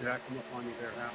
Did I come up on you there, Al?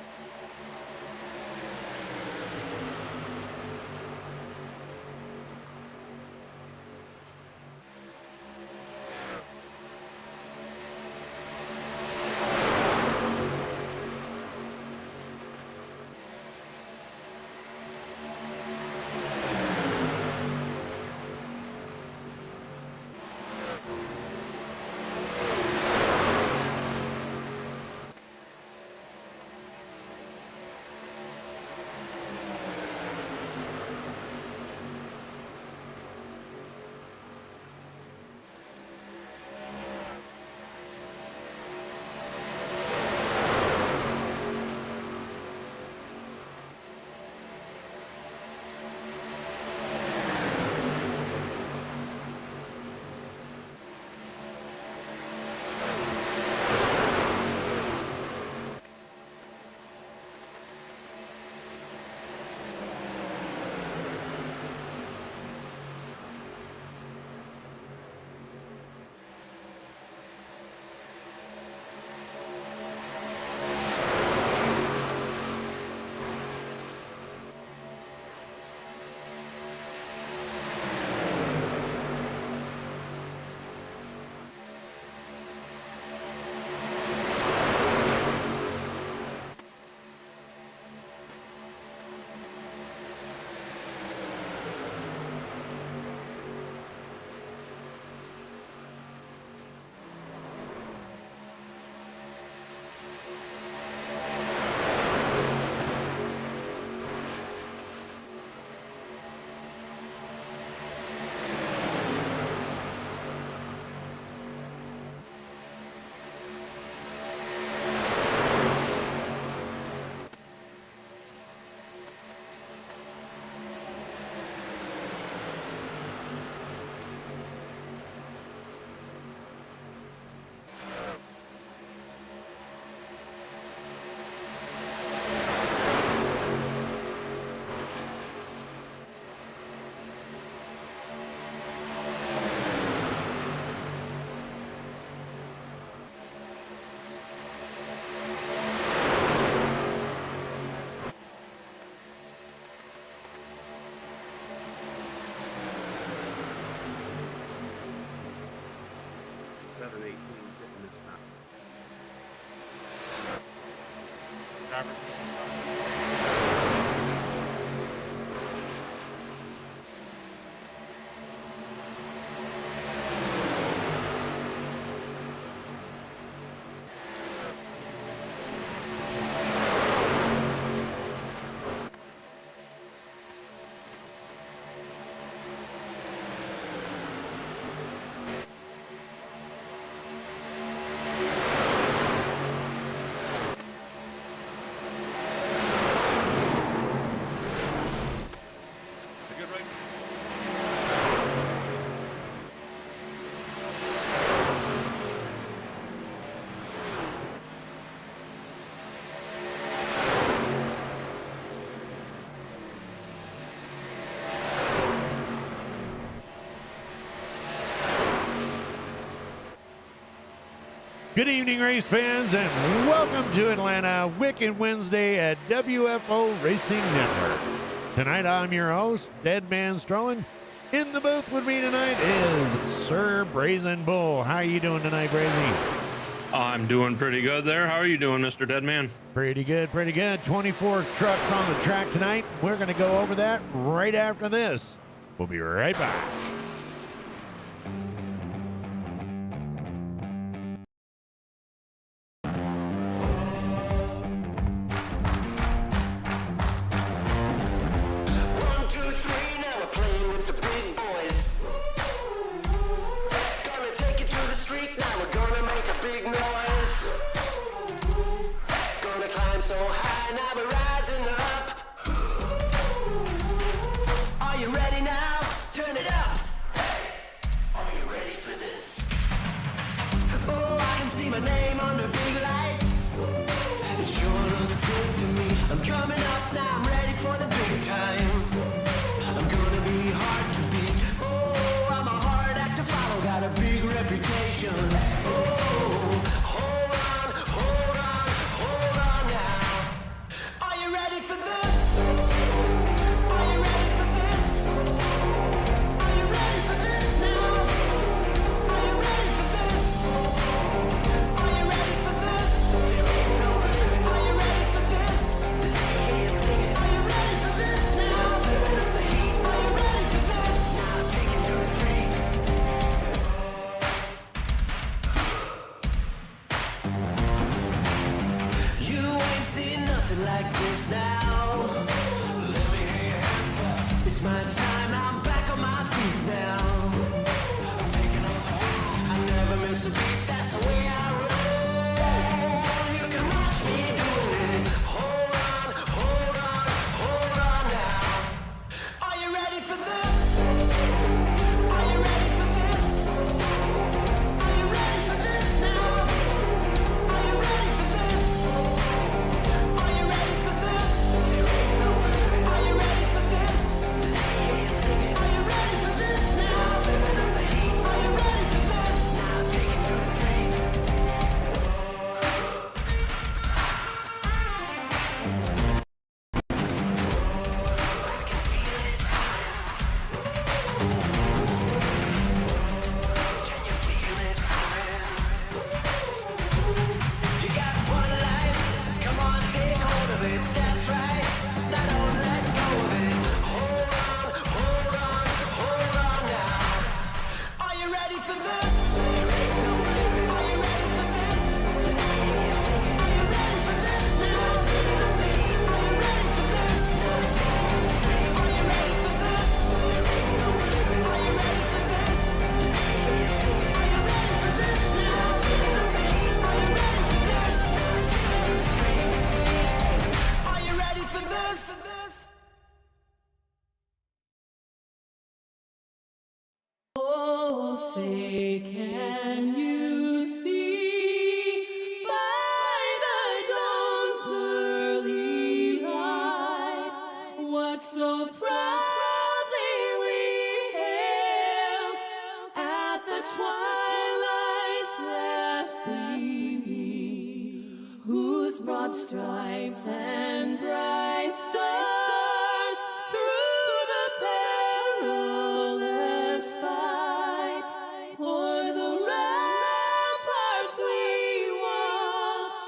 Good evening, race fans, and welcome to Atlanta Wicked Wednesday at WFO Racing Network. Tonight, I'm your host, Dead Man Strolling. In the booth with me tonight is Sir Brazen Bull. How are you doing tonight, Brazy? I'm doing pretty good there. How are you doing, Mr. Deadman? Pretty good, pretty good. 24 trucks on the track tonight. We're going to go over that right after this. We'll be right back. Are you ready now? Turn it up. Are you ready? say, can you see by the dawn's early light what so proudly we hailed at the twilight's last gleaming, whose broad stripes and bright stars through the perilous fight o'er the ramparts we watched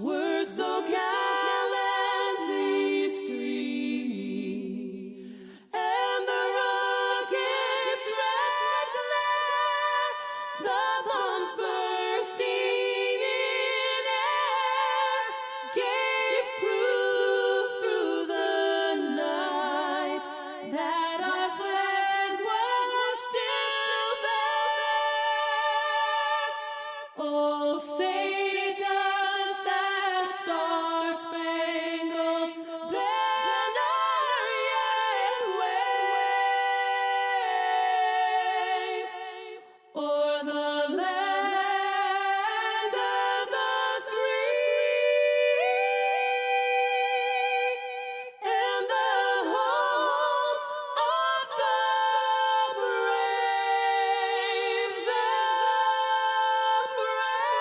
were so gallantly streaming, and the rocket's red glare, the bombs bursting in air, gave proof through the night that our flag was still there. Oh, say does that star-spangled banner yet wave o'er the land of the free and the home of the brave, the brave.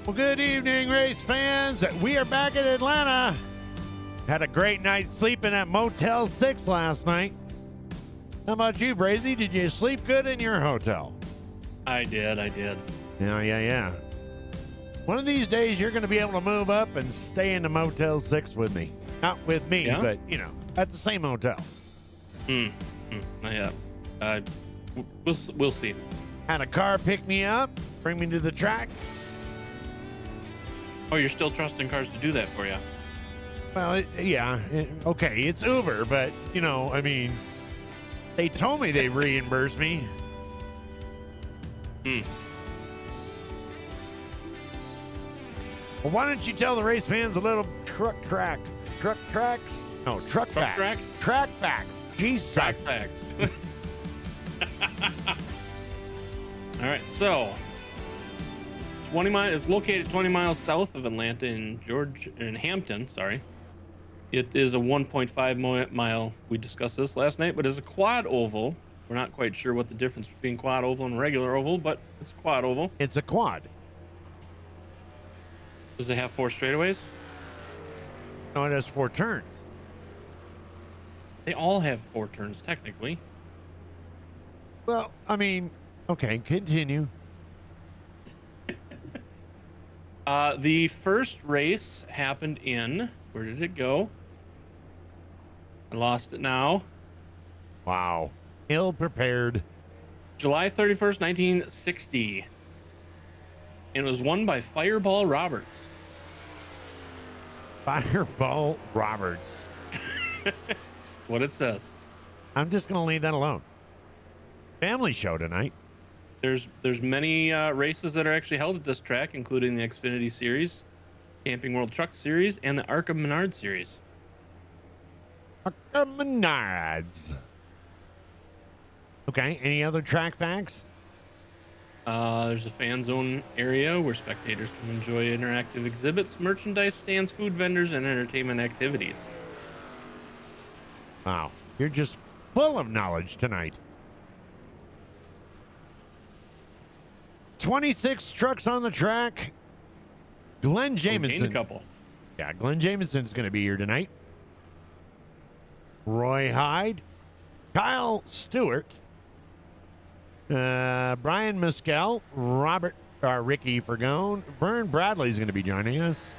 Well, good evening, race fans. We are back in Atlanta. Had a great night's sleeping at Motel 6 last night. How about you, Brazy? Did you sleep good in your hotel? I did. Yeah. One of these days, you're going to be able to move up and stay in the Motel 6 with me. Not with me, Yeah? but, at the same hotel. Not yet. We'll see. Had a car pick me up, bring me to the track. Oh, you're still trusting cars to do that for you? Well, okay, it's Uber, but, they told me they reimbursed me. Well, why don't you tell the race fans a little truck facts? track? Track facts. Jesus. Track facts. All right, so 20 miles. It's located 20 miles south of Atlanta in Hampton. Sorry, it is a 1.5 mile. We discussed this last night, but it's a quad oval. We're not quite sure what the difference between quad oval and regular oval, but it's a quad oval. It's a quad. Does it have 4 straightaways? No, it has 4 turns. They all have 4 turns technically. Well, okay, continue. The first race happened in, where did it go? I lost it now. Wow. Ill prepared. July 31st, 1960. And it was won by Fireball Roberts. Fireball Roberts. What it says. I'm just going to leave that alone. Family show tonight. There's many races that are actually held at this track, including the Xfinity Series, Camping World Truck Series, and the Arca Menard Series. Arca Menards. Okay, any other track facts? There's a fan zone area where spectators can enjoy interactive exhibits, merchandise stands, food vendors, and entertainment activities. Wow, you're just full of knowledge tonight. 26 trucks on the track. Glenn Jamieson. Gained a couple. Yeah, Glenn Jamieson's going to be here tonight. Roy Hyde, Kyle Stewart, Brian Mescal, Ricky Fergone, Vern Bradley's going to be joining us.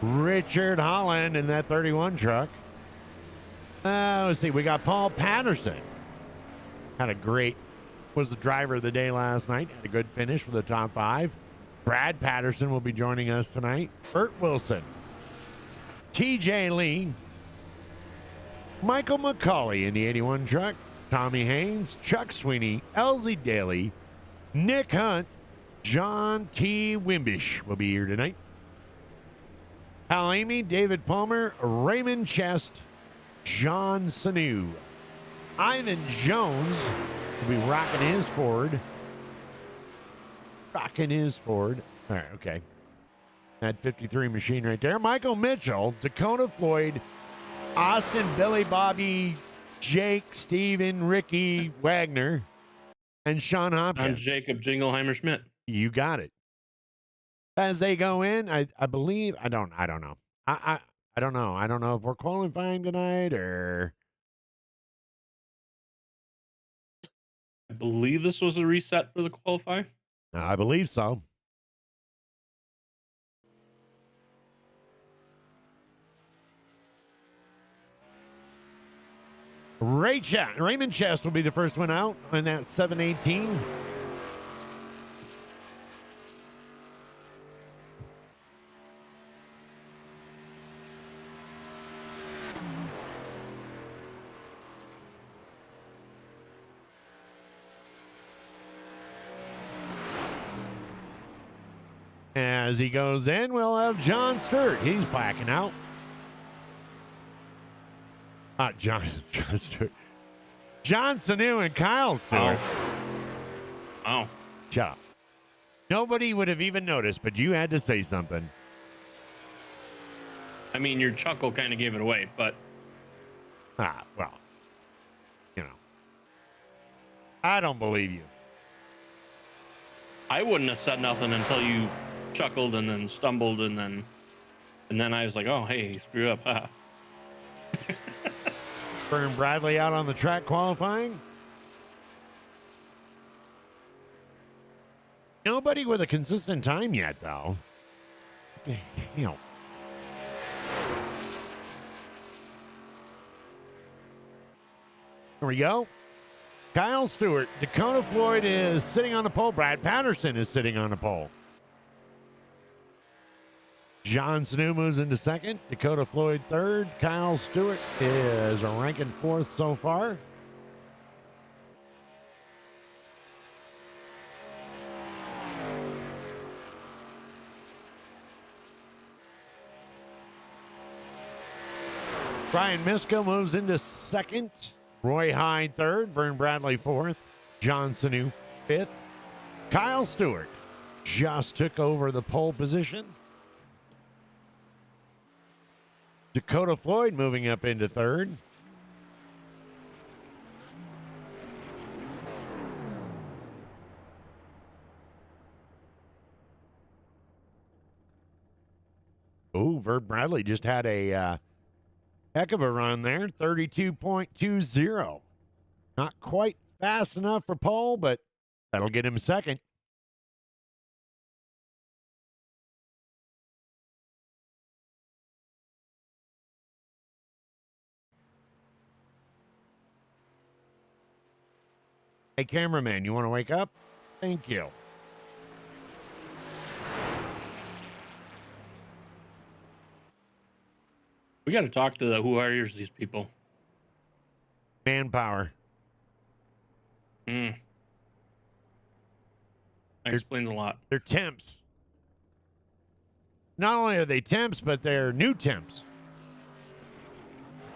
Richard Holland in that 31 truck. Let's see, we got Paul Patterson. Was the driver of the day last night. Had a good finish for the top 5. Brad Patterson will be joining us tonight. Bert Wilson, TJ Lee, Michael McCauley in the 81 truck, Tommy Haynes, Chuck Sweeney, Elsie Daly, Nick Hunt, John T. Wimbish will be here tonight. Hal Amy, David Palmer, Raymond Chest, John Sanu. Ivan Jones will be rocking his Ford. Rocking his Ford. All right, okay. That 53 machine right there. Michael Mitchell, Dakota Floyd, Austin, Billy, Bobby, Jake, Steven, Ricky, Wagner, and Sean Hopkins. I'm Jacob Jingleheimer Schmidt. You got it. As they go in, I believe I don't know. I don't know. I don't know if we're qualifying tonight or I believe this was a reset for the qualify. I believe so. Raymond Chest will be the first one out on that 718. As he goes in, we'll have John Stewart. He's blacking out. John Stewart. John Sanu and Kyle Stewart. Oh. Shut up. Nobody would have even noticed, but you had to say something. I mean, your chuckle kind of gave it away, but Well, you know. I don't believe you. I wouldn't have said nothing until you chuckled and then stumbled and then I was like, oh, hey, he screwed up. Ha. Vern Bradley out on the track qualifying. Nobody with a consistent time yet, though. What the hell? Here we go. Kyle Stewart. Dakota Floyd is sitting on the pole. Brad Patterson is sitting on the pole. John Sanu moves into second. Dakota Floyd third. Kyle Stewart is ranking fourth so far. Brian Misko moves into second. Roy Hyde third. Vern Bradley fourth. John Sanu fifth. Kyle Stewart just took over the pole position. Dakota Floyd moving up into third. Oh, Vern Bradley just had a heck of a run there. 32.20. Not quite fast enough for pole, but that'll get him second. Hey, cameraman, you want to wake up? Thank you. We got to talk to who hires these people. Manpower. That explains a lot. They're temps. Not only are they temps, but they're new temps.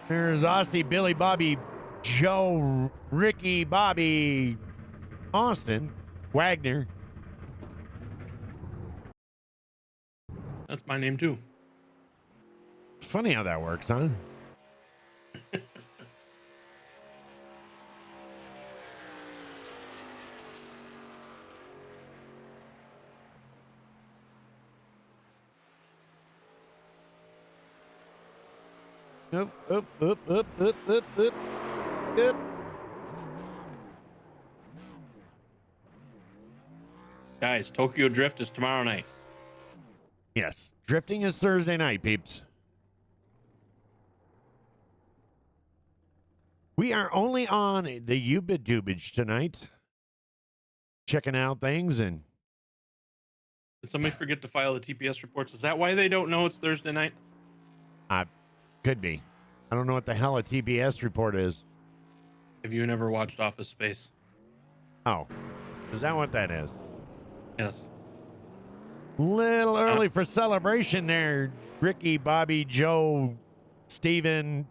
There's Austin, Billy, Bobby, Joe, Ricky, Bobby, Austin, Wagner. That's my name too. Funny how that works, huh? Up. Guys, Tokyo Drift is tomorrow night. Yes, drifting is Thursday night, peeps. We are only on the Ubidubage tonight, checking out things and. Did somebody forget to file the TPS reports? Is that why they don't know it's Thursday night? Could be. I don't know what the hell a TBS report is. Have you never watched Office Space? Oh, is that what that is? Yes. Little early for celebration there, Ricky, Bobby, Joe, Steven.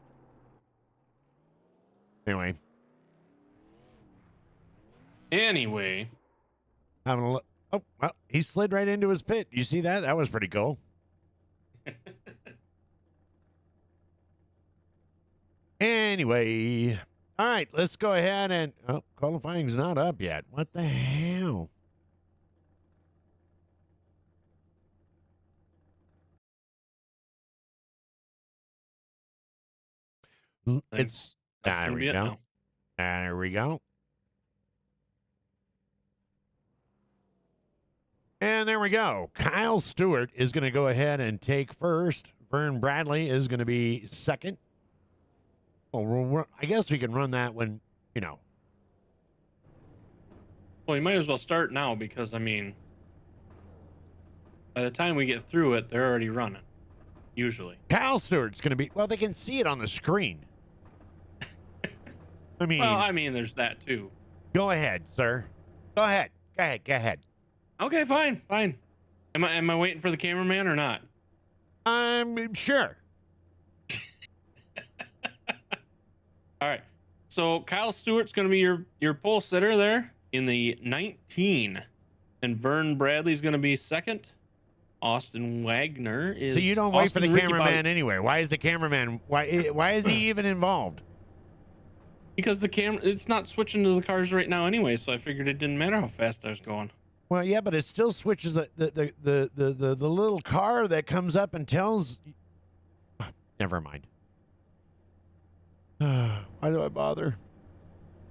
Anyway, having a look. Oh, well, he slid right into his pit. You see that? That was pretty cool. Anyway, all right, let's go ahead and qualifying's not up yet. What the hell? It's That's there gonna we be it go. now. There we go. And there we go. Kyle Stewart is going to go ahead and take first. Vern Bradley is going to be second. Oh, I guess we can run that when, you know. Well, you might as well start now because, I mean, by the time we get through it, they're already running, usually. Kyle Stewart's going to be, well, they can see it on the screen. I mean, Well, I mean, there's that too. go ahead, sir. Go ahead. Go ahead. Okay, fine. Am I waiting for the cameraman or not? I'm sure. All right. So Kyle Stewart's going to be your pole sitter there in the 19, and Vern Bradley's going to be second. Austin Wagner is. So you don't wait for the cameraman anyway. Why is the cameraman? Why is he even involved? Because it's not switching to the cars right now anyway. So I figured it didn't matter how fast I was going. Well, yeah, but it still switches the little car that comes up and tells. Never mind. Why do I bother?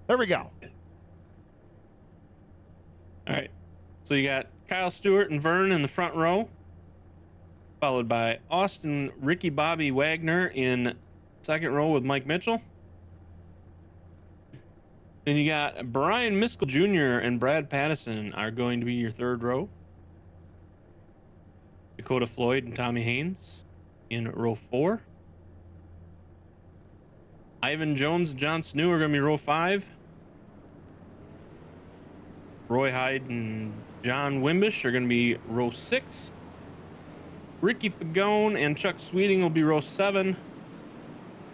There we go. All right. So you got Kyle Stewart and Vern in the front row, followed by Austin, Ricky, Bobby Wagner in second row with Mike Mitchell. Then you got Brian Miskell Jr. and Brad Pattison are going to be your third row. Dakota Floyd and Tommy Haynes in row 4. Ivan Jones and John Snew are going to be row 5. Roy Hyde and John Wimbish are going to be row 6. Ricky Fagone and Chuck Sweeting will be row 7.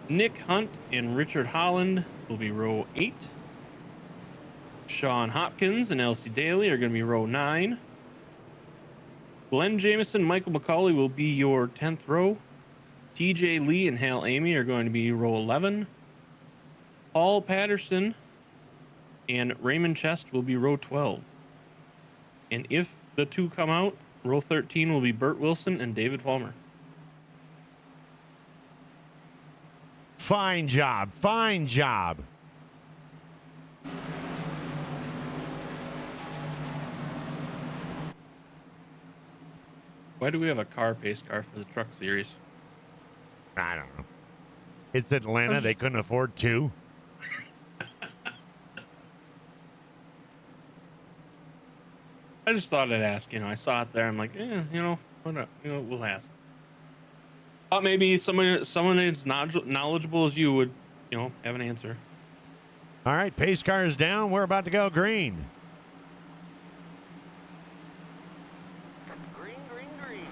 Nick Hunt and Richard Holland will be row 8. Sean Hopkins and Elsie Daly are going to be row 9. Glenn Jameson, Michael McCauley will be your 10th row. TJ Lee and Hal Amy are going to be row 11. Paul Patterson and Raymond Chest will be row 12. And if the two come out, row 13 will be Burt Wilson and David Palmer. Fine job. Fine job. Why do we have a pace car for the truck series? I don't know. It's Atlanta. They couldn't afford 2. I just thought I'd ask. I saw it there. I'm like, why not? We'll ask. Thought maybe someone as knowledgeable as you would, have an answer. All right, pace car is down. We're about to go green. Green, green, green.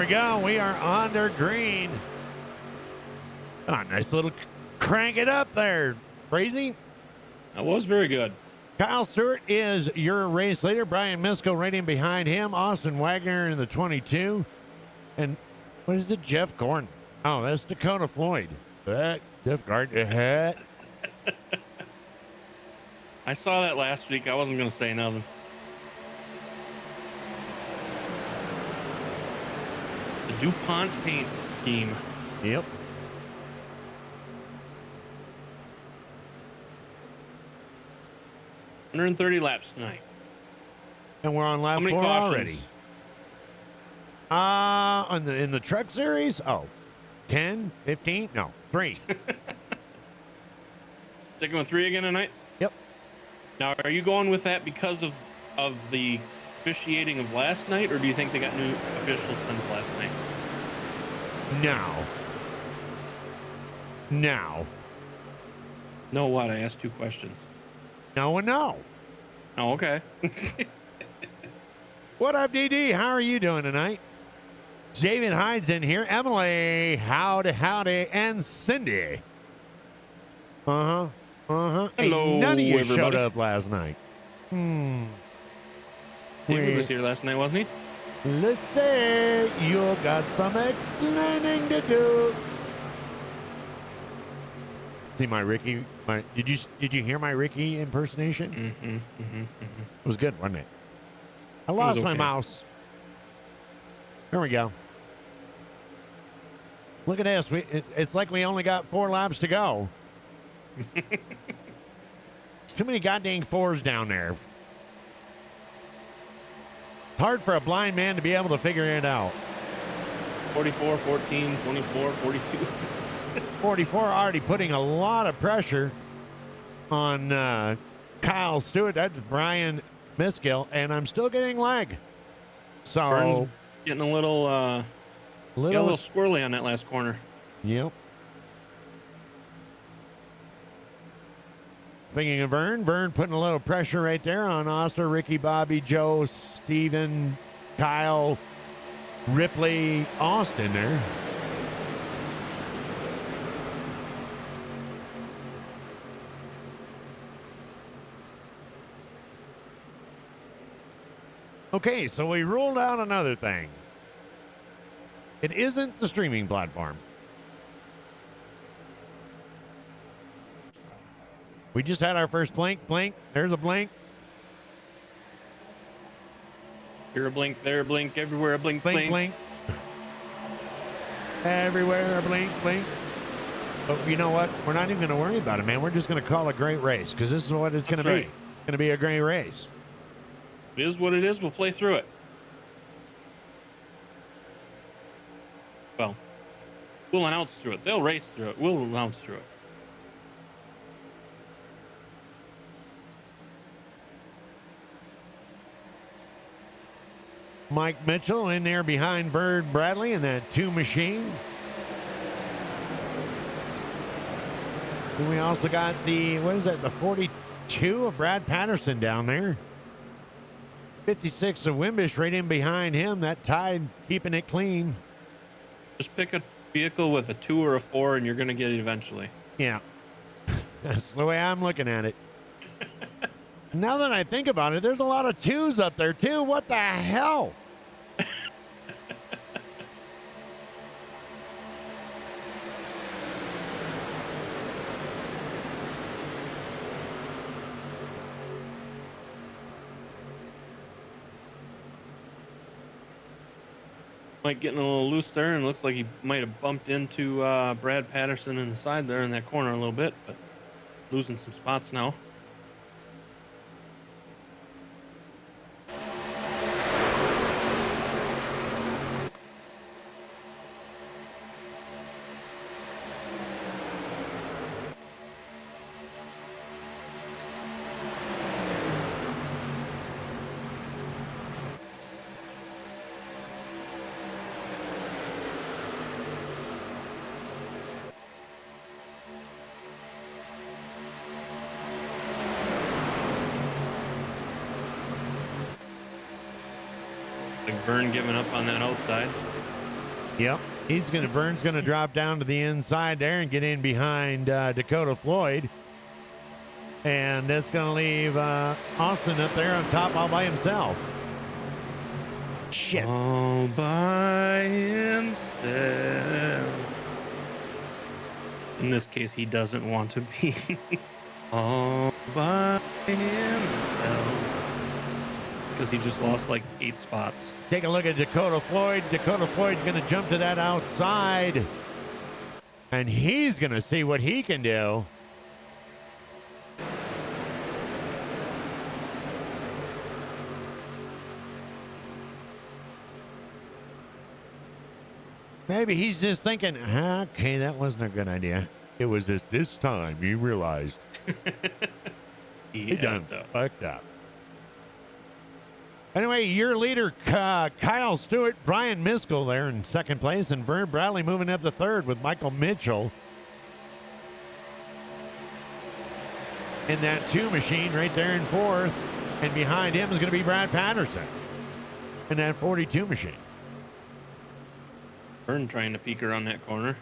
we go. We are under green. Oh, nice little crank it up there. Crazy. That was very good. Kyle Stewart is your race leader. Brian Miskell right in behind him. Austin Wagner in the 22. And what is it? Jeff Gordon. Oh, that's Dakota Floyd. Jeff Gordon. I saw that last week. I wasn't going to say nothing. The DuPont paint scheme. Yep. $130 laps tonight. And we're on lap How many 4 cautions? already. In the truck series? Oh, 10, 15? No, 3. Sticking with 3 again tonight? Yep. Now, are you going with that because of the officiating of last night, or do you think they got new officials since last night? Now. No, what? I asked 2 questions. No and no. Oh, okay. What up, DD? How are you doing tonight? David Hyde's in here. Emily, howdy, and Cindy. Hello, Hey, none of you showed everybody. up last night. David Wait. was here last night, wasn't he? Let's say you got some explaining to do. See my Ricky? Did you hear my Ricky impersonation? It was good, wasn't it? I lost my okay. mouse. There we go. Look at this. It's like we only got 4 laps to go. There's too many goddamn 4s down there. It's hard for a blind man to be able to figure it out. 44, 14, 24, 42. 44 already putting a lot of pressure on Kyle Stewart. That's Brian Miskell, and I'm still getting lag. So Burns getting a little squirrely on that last corner. Yep. Speaking of Vern putting a little pressure right there on Oster, Ricky, Bobby, Joe, Steven, Kyle, Ripley, Austin there. Okay, so we ruled out another thing. It isn't the streaming platform. We just had our first blink. There's a blink. Here a blink, there a blink, everywhere a blink, Blink. Everywhere a blink. But you know what? We're not even going to worry about it, man. We're just going to call a great race because this is what it's going to be. right. It's going to be a great race. It is what it is. We'll play through it. Well, we'll announce through it. They'll race through it. We'll announce through it. Mike Mitchell in there behind Bird Bradley in that 2 machine. And we also got the 42 of Brad Patterson down there. 56 of Wimbish right in behind him. That Tide keeping it clean. Just pick a vehicle with a 2 or a 4 and you're going to get it eventually. Yeah. That's the way I'm looking at it. Now that I think about it, there's a lot of 2s up there too. What the hell? Mike getting a little loose there, and looks like he might have bumped into Brad Patterson in the side there in that corner a little bit, but losing some spots now. Like Vern giving up on that outside. Yep. Vern's gonna drop down to the inside there and get in behind Dakota Floyd. And that's gonna leave Austin up there on top all by himself. Shit. All by himself. In this case, he doesn't want to be all by himself. Because he just lost like 8 spots. Take a look at Dakota Floyd. Dakota Floyd's going to jump to that outside. And he's going to see what he can do. Maybe he's just thinking, okay, that wasn't a good idea. It was just this time he realized. He done fucked up. Anyway, your leader, Kyle Stewart, Brian Miskell there in second place, and Vern Bradley moving up to third with Michael Mitchell in that 2 machine right there in fourth. And behind him is going to be Brad Patterson in that 42 machine. Vern trying to peek around that corner.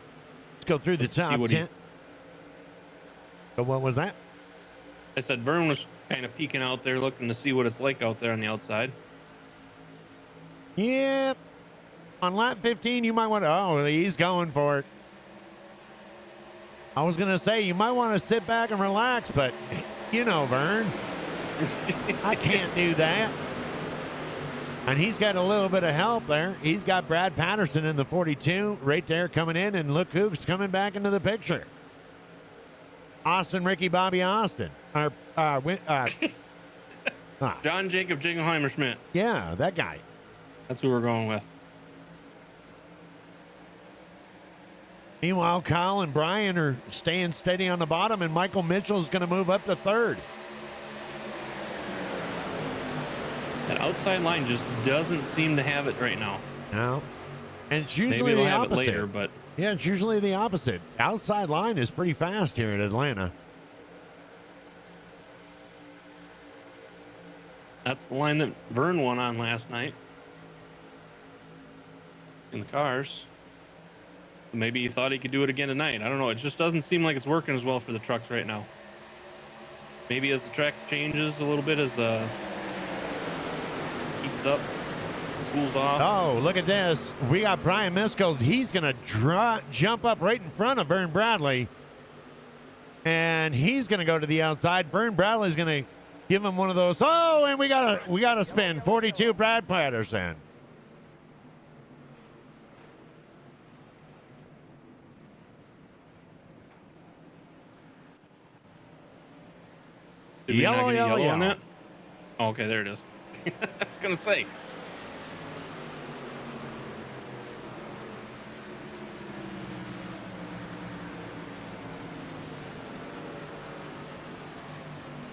Let's go through the top 10. So what was that? I said Vern was kind of peeking out there, looking to see what it's like out there on the outside. Yep. On lap 15, you might want to... Oh, he's going for it. I was going to say, you might want to sit back and relax, but you know, Vern, I can't do that. And he's got a little bit of help there. He's got Brad Patterson in the 42 right there coming in, and look who's coming back into the picture. Austin, Ricky, Bobby Austin. John Jacob Jingleheimer Schmidt. Yeah, that guy. That's who we're going with. Meanwhile, Kyle and Brian are staying steady on the bottom, and Michael Mitchell's going to move up to third. That outside line just doesn't seem to have it right now. No. And it's usually Maybe it'll the have opposite. it later, but Yeah, it's usually the opposite. Outside line is pretty fast here at Atlanta. that's the line that Vern won on last night in the cars. Maybe he thought he could do it again tonight. I don't know. It just doesn't seem like it's working as well for the trucks right now. Maybe as the track changes a little bit, as heats up, cools off. Oh, look at this. We got Brian Miskell. He's going to jump up right in front of Vern Bradley. And he's going to go to the outside. Vern Bradley's going to give him one of those. Oh, and we got a spin. 42, Brad Patterson. Did we not Yellow, get a yellow, yellow on yellow. that? Oh, okay, there it is. I was going to say.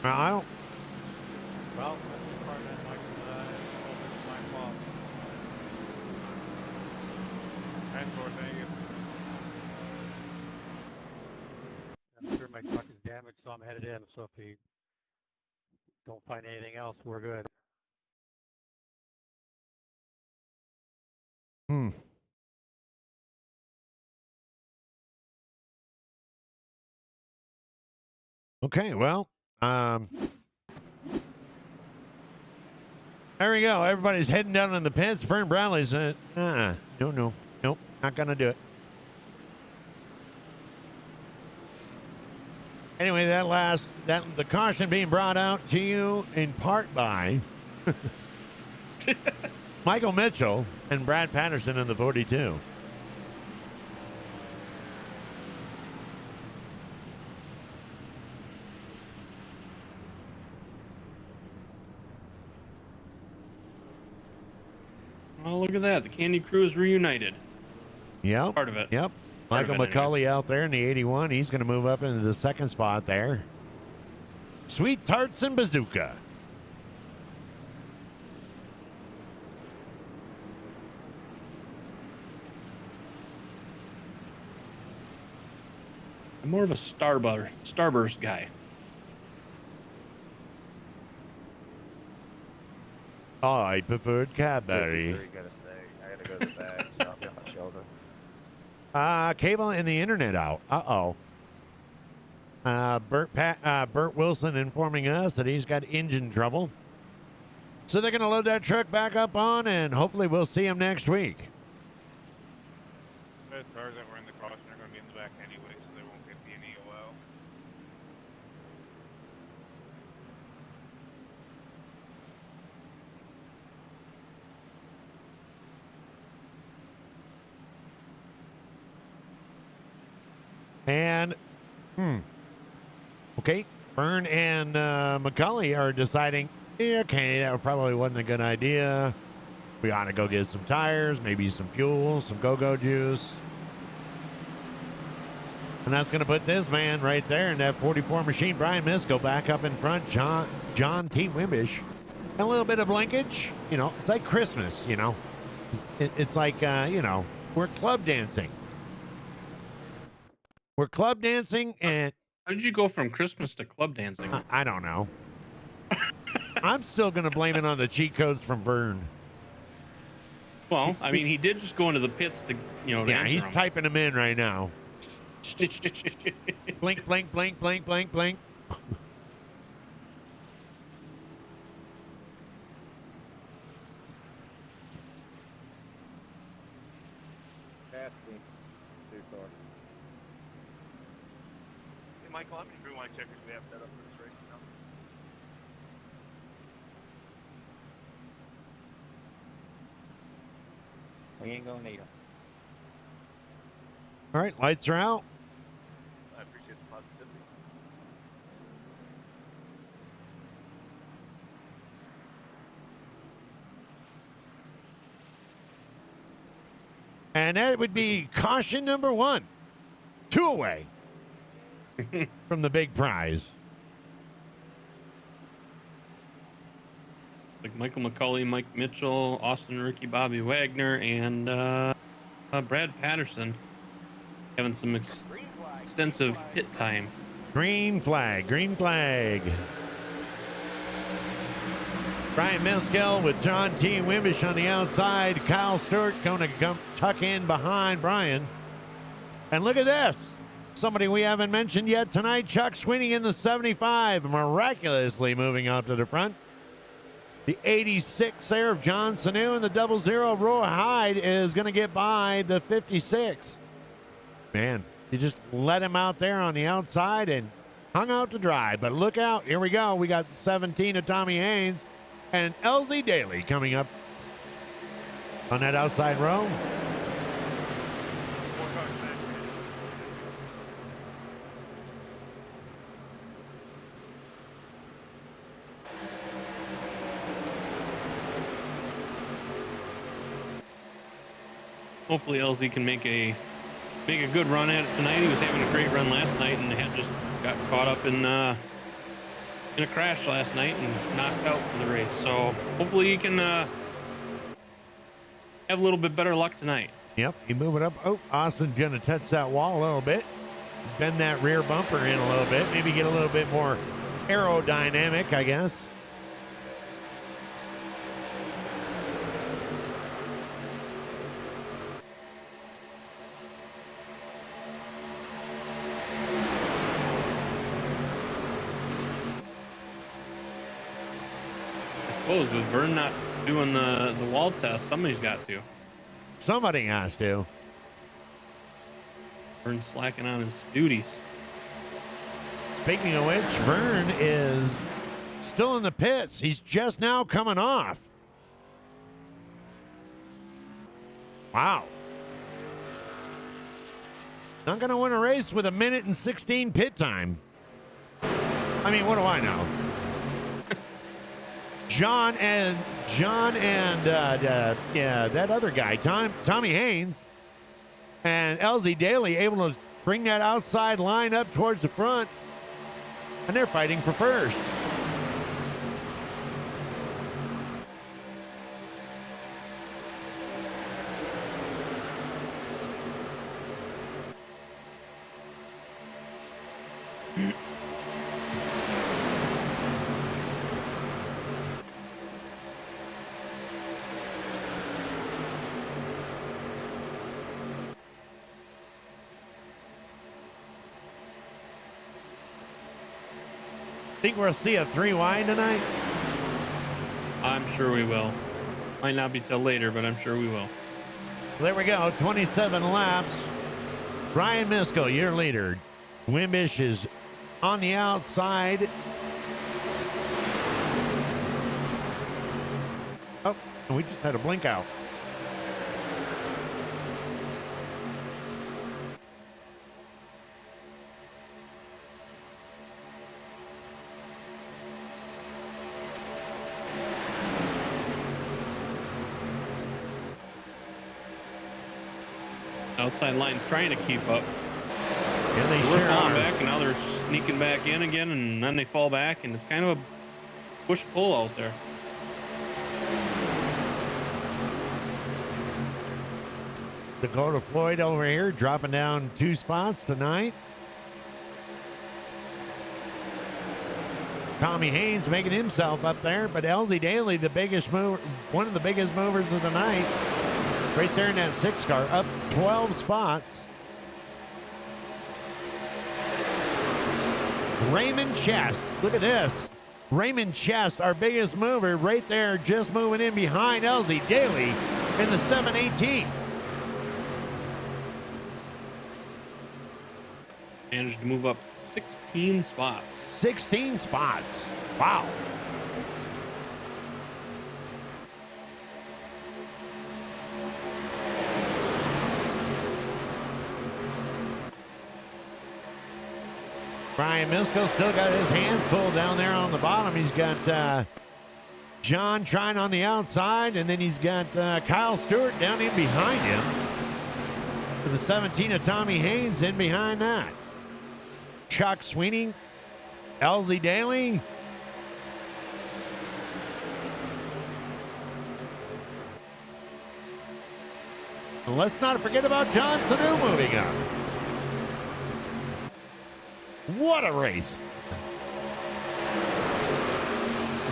I don't. Well, that's part of that, Mike. It's my fault. And for thank you. I'm sure my truck is damaged, so I'm headed in. So if you don't find anything else, we're good. Okay, well, there we go. Everybody's heading down in the pits. Vern Bradley's, nope, not gonna do it. Anyway, the caution being brought out to you in part by Michael Mitchell and Brad Patterson in the 42. Oh, look at that. The Candy Crew is reunited. Yep. Part of it. Yep. Part Michael of it, McCulley out there in the 81. He's going to move up into the second spot there. Sweet Tarts and Bazooka. I'm more of a Starburst guy. I preferred Cadbury. I gotta go to the bag, so I'm gonna over. Cable and the internet out. Uh-oh. Bert Wilson informing us that he's got engine trouble. So they're going to load that truck back up on, and hopefully we'll see him next week. The cars that were in the crossing are going to be in the back anyway, so they won't get the NEOL. And, okay, Byrne and McCulley are deciding, yeah, okay, that probably wasn't a good idea. We ought to go get some tires, maybe some fuel, some go-go juice. And that's going to put this man right there in that 44 machine. Brian Misko back up in front. John T. Wimbish. And a little bit of linkage. You know, it's like Christmas, you know. It's like, you know, we're club dancing. We're club dancing, and How did you go from Christmas to club dancing? I don't know. I'm still going to blame it on the cheat codes from Vern. Well, I mean, he did just go into the pits to, you know, to Yeah, enter he's them. typing them in right now. Blink, blink, blink, blink, blink, blink. Casting. Too far. Hey, Michael, how many rewind checkers do we have set up for this race now? We ain't gonna need them. All right, lights are out. I appreciate the positivity. And that would be caution number 1. 2 away from the big prize. Like Michael McCulley, Mike Mitchell, Austin Ricky, Bobby Wagner, and Brad Patterson having some extensive pit time. Green flag, green flag. Brian Miskell with John T. Wimbish on the outside. Kyle Stewart going to come tuck in behind Brian. And look at this. Somebody we haven't mentioned yet tonight, Chuck Sweeney in the 75, miraculously moving up to the front. The 86 there of John Sanu and the 00 of Roy Hyde is going to get by the 56. Man, you just let him out there on the outside and hung out to dry. But look out. Here we go. We got 17 of Tommy Haynes and LZ Daly coming up on that outside row. 4 cars back. Hopefully LZ can make a good run at it tonight. He was having a great run last night and had just got caught up in a crash last night and knocked out for the race. So hopefully he can have a little bit better luck tonight. Yep, he moving up. Oh, Austin's going to touch that wall a little bit. Bend that rear bumper in a little bit. Maybe get a little bit more aerodynamic, I guess. I suppose with Vern not doing the wall test, somebody's got to. Somebody has to. Vern's slacking on his duties. Speaking of which, Vern is still in the pits. He's just now coming off. Wow. Not going to win a race with 1 minute and 16 pit time. I mean, what do I know? John and that other guy, Tommy Haynes, and LZ Daly able to bring that outside line up towards the front, and they're fighting for first. Think we'll see a 3 wide tonight? I'm sure we will. Might not be till later, but I'm sure we will. There we go. 27 laps. Brian Miskell, your leader. Wimbish is on the outside. Oh, we just had a blink out. Outside line's trying to keep up. And they We're sure falling are. back, and now they're sneaking back in again, and then they fall back, and it's kind of a push-pull out there. Dakota Floyd over here dropping down 2 spots tonight. Tommy Haynes making himself up there, but Elsie Daly, the biggest mover, one of the biggest movers of the night, right there in that 6 car, up 12 spots. Raymond Chest, look at this. Raymond Chest, our biggest mover, right there, just moving in behind Elsie Daly in the 718. Managed to move up 16 spots. 16 spots. Wow. Brian Miskell still got his hands full down there on the bottom. He's got John trying on the outside, and then he's got Kyle Stewart down in behind him. For the 17 of Tommy Haynes in behind that. Chuck Sweeney, Elsie Daly. And let's not forget about John Sanu moving up. What a race.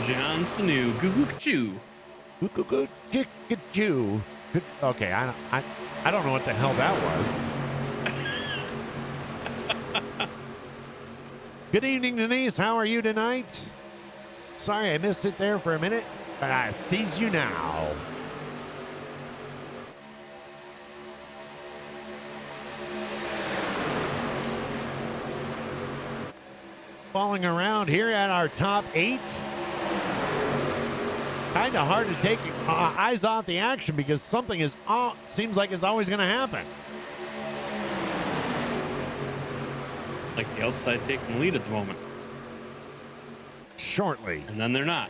John Sanu, goo-goo-choo. Okay, I don't know what the hell that was. Good evening, Denise. How are you tonight? Sorry I missed it there for a minute, but I sees you now. Falling around here at our top 8. Kind of hard to take eyes off the action because something is seems like it's always going to happen. Like the outside taking the lead at the moment. Shortly. And then they're not.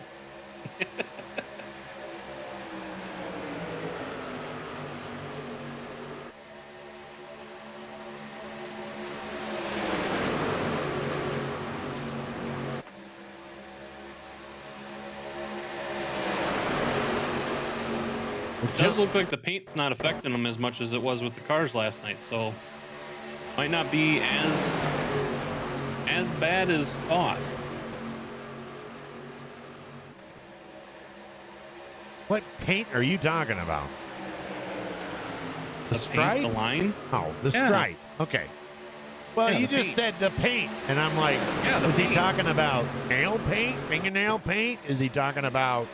It does look like the paint's not affecting them as much as it was with the cars last night, so might not be as bad as thought. What paint are you talking about? The paint, stripe? the line. Oh, the Yeah. stripe. Okay. Well, Yeah, you the just paint. said the paint, and I'm like, Yeah, the is he paint. talking about nail paint, fingernail paint? Is he talking about?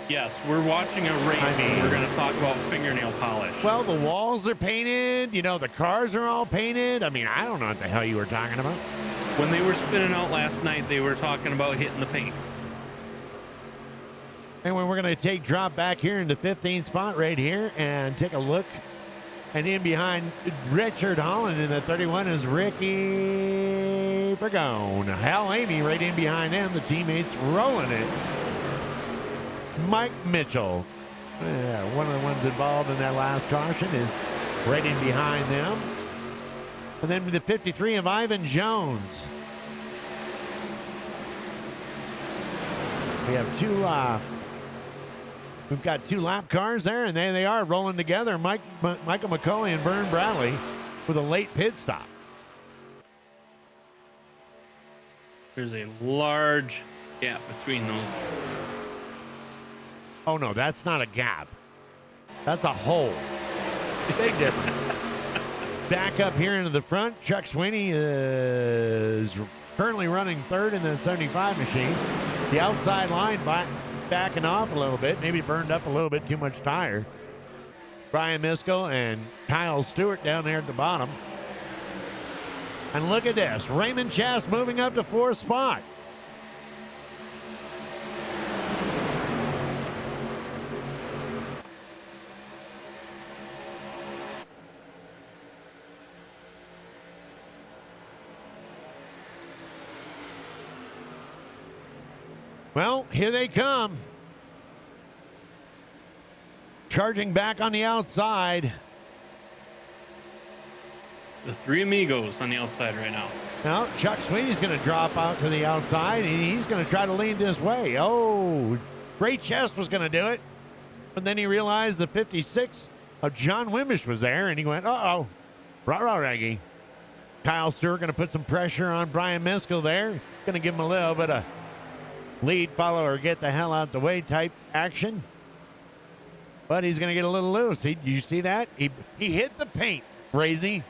Yes, we're watching a race. I mean- and we're going to talk about fingernail polish. Well, the walls are painted. You know, the cars are all painted. I mean, I don't know what the hell you were talking about. When they were spinning out last night, they were talking about hitting the paint. Anyway, we're going to drop back here into 15th spot right here and take a look. And in behind Richard Holland in the 31 is Ricky Fergone. Hal Amy right in behind them. The teammates rolling it. Mike Mitchell, one of the ones involved in that last caution, is right in behind them. And then the 53 of Ivan Jones. We have we've got 2 lap cars there, and there they are rolling together. Michael McCauley and Vern Bradley with a late pit stop. There's a large gap between those. Oh, no, that's not a gap. That's a hole. Big difference. Back up here into the front, Chuck Sweeney is currently running third in the 75 machine. The outside line backing off a little bit, maybe burned up a little bit too much tire. Brian Miskell and Kyle Stewart down there at the bottom. And look at this, Raymond Chess moving up to fourth spot. Well, here they come. Charging back on the outside. The three amigos on the outside right now. Now, Chuck Sweeney's going to drop out to the outside, and he's going to try to lean this way. Oh, Ray Chess was going to do it. But then he realized the 56 of John Wimbish was there, and he went, uh-oh. Rah-rah, Reggie. Kyle Stewart going to put some pressure on Brian Miskell there. Going to give him a little bit of lead, follow, or get the hell out the way type action. But he's going to get a little loose. You see that? He hit the paint, Crazy.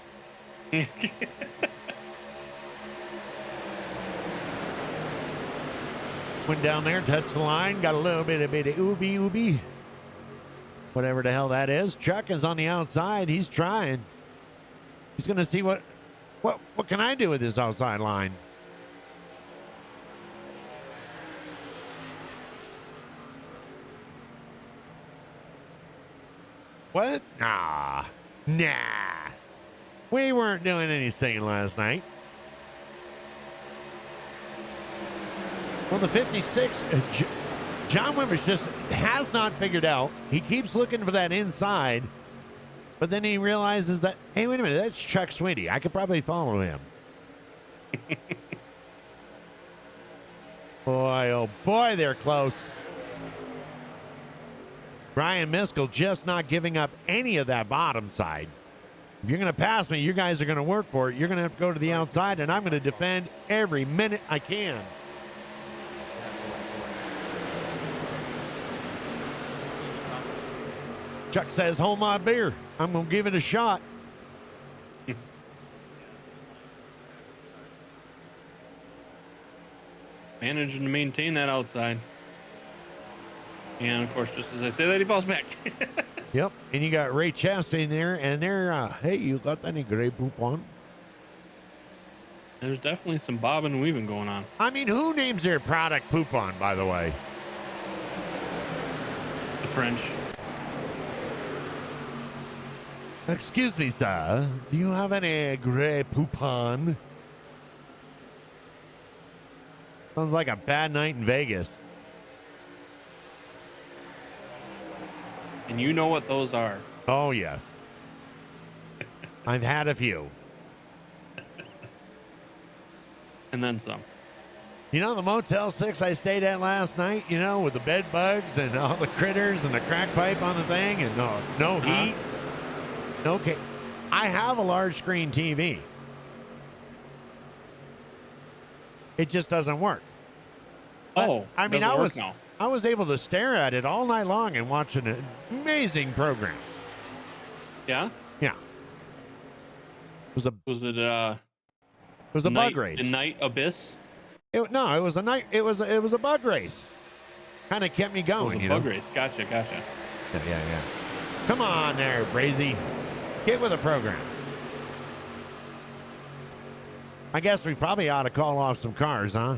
Went down there, touched the line, got a little bit of ooby. Whatever the hell that is. Chuck is on the outside. He's trying. He's going to see what can I do with this outside line? What? Nah. We weren't doing any singing last night. Well, the 56, John Wimbish just has not figured out. He keeps looking for that inside, but then he realizes that, hey, wait a minute, that's Chuck Sweeney. I could probably follow him. Boy, oh boy, they're close. Brian Miskell just not giving up any of that bottom side. If you're going to pass me, you guys are going to work for it. You're going to have to go to the outside, and I'm going to defend every minute I can. Chuck says, hold my beer. I'm going to give it a shot. Managing to maintain that outside. And, of course, just as I say that, he falls back. Yep, and you got Ray Chastain there, and they're, hey, you got any gray poop on? There's definitely some bobbing and weaving going on. I mean, who names their product poop on, by the way? The French. Excuse me, sir. Do you have any gray poop on? Sounds like a bad night in Vegas. And you know what those are. Oh, yes. I've had a few. And then some. You know, the Motel 6 I stayed at last night, you know, with the bed bugs and all the critters and the crack pipe on the thing and no heat. Okay. I have a large screen TV. It just doesn't work. Oh, I mean, doesn't work now. I was able to stare at it all night long and watch an amazing program. Yeah? Yeah. Was it It was a bug race. The Night Abyss? No, it was a night. It was a bug race. Kind of kept me It going. was a bug race. Gotcha. Yeah. Come on there, Brazy. Get with the program. I guess we probably ought to call off some cars, huh?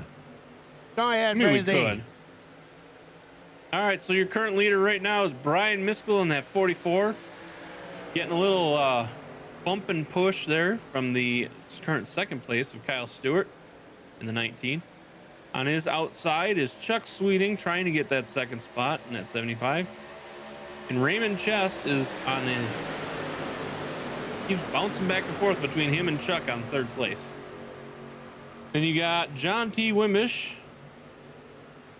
Go ahead, I mean, we Brazy. could. All right, so your current leader right now is Brian Miskell in that 44. Getting a little bump and push there from the current second place of Kyle Stewart in the 19. On his outside is Chuck Sweeting trying to get that second spot in that 75. And Raymond Chess is on the... keeps bouncing back and forth between him and Chuck on third place. Then you got John T. Wimbish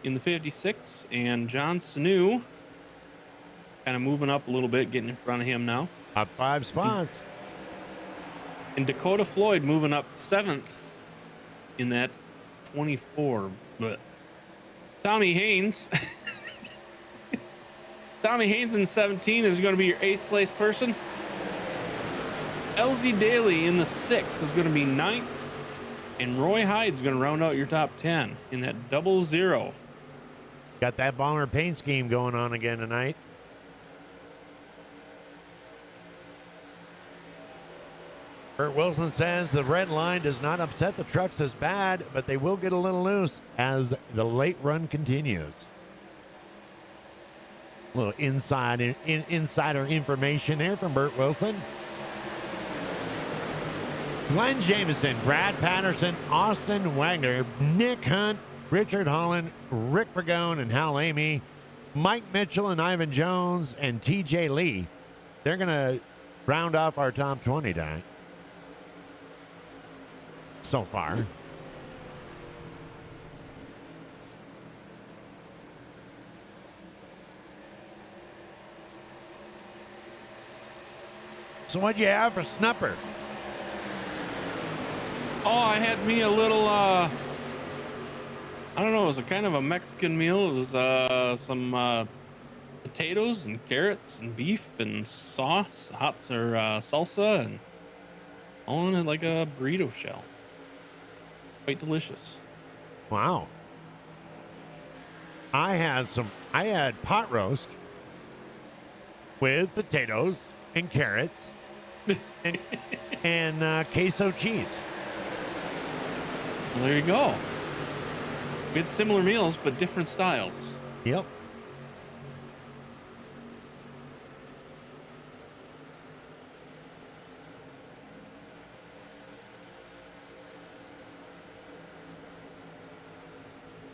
in the 56 and John Snew kind of moving up a little bit, getting in front of him now. Up 5 spots. And Dakota Floyd moving up 7th in that 24. But Tommy Haynes in 17 is going to be your 8th place person. LZ Daly in the 6 is going to be 9th. And Roy Hyde's going to round out your top 10 in that 00. Got that bomber paint scheme going on again tonight. Bert Wilson says the red line does not upset the trucks as bad, but they will get a little loose as the late run continues. A little insider information there from Bert Wilson. Glenn Jameson, Brad Patterson, Austin Wagner, Nick Hunt, Richard Holland, Rick Fergone, and Hal Amy, Mike Mitchell and Ivan Jones, and TJ Lee. They're going to round off our top 20 tonight. So far. So what'd you have for snupper? Oh, I had me a little, I don't know, it was a kind of a Mexican meal. It was some potatoes and carrots and beef and sauce, salsa, and all in it like a burrito shell. Quite delicious. Wow. I had pot roast with potatoes and carrots and queso cheese. Well, there you go. We had similar meals, but different styles. Yep.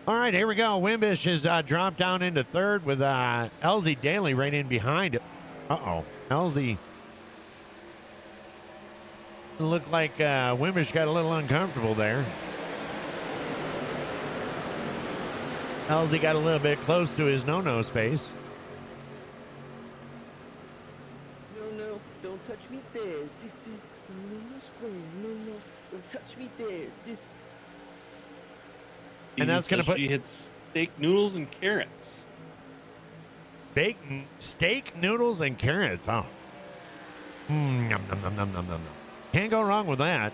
All right, here we go. Wimbish has dropped down into third with Elsie Daly right in behind. Uh-oh. Elsie. Looked like Wimbish got a little uncomfortable there. Elsie got a little bit close to his no-no space. No, don't touch me there. This is no square. No, don't touch me there. This. And that's going to put... She had steak, noodles, and carrots. Baked steak, noodles, and carrots. Oh. Nom, nom, nom, nom, nom, nom. Can't go wrong with that.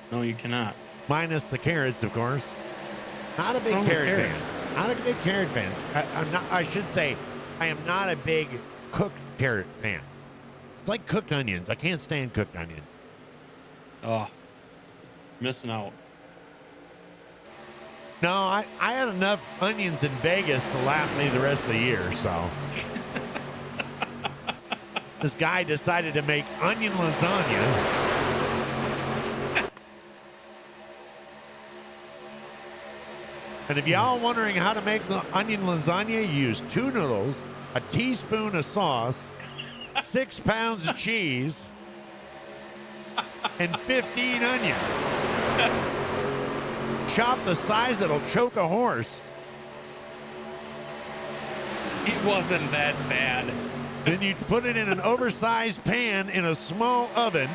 No, you cannot. Minus the carrots, of course. Not a big carrot fan. Not a big carrot fan. I should say, I am not a big cooked carrot fan. It's like cooked onions. I can't stand cooked onions. Oh, missing out. No, I had enough onions in Vegas to last me the rest of the year, so. This guy decided to make onion lasagna. And if y'all wondering how to make the onion lasagna, you use 2 noodles, a teaspoon of sauce, 6 pounds of cheese, and 15 onions. Chop the size that'll choke a horse. It wasn't that bad. Then you put it in an oversized pan in a small oven,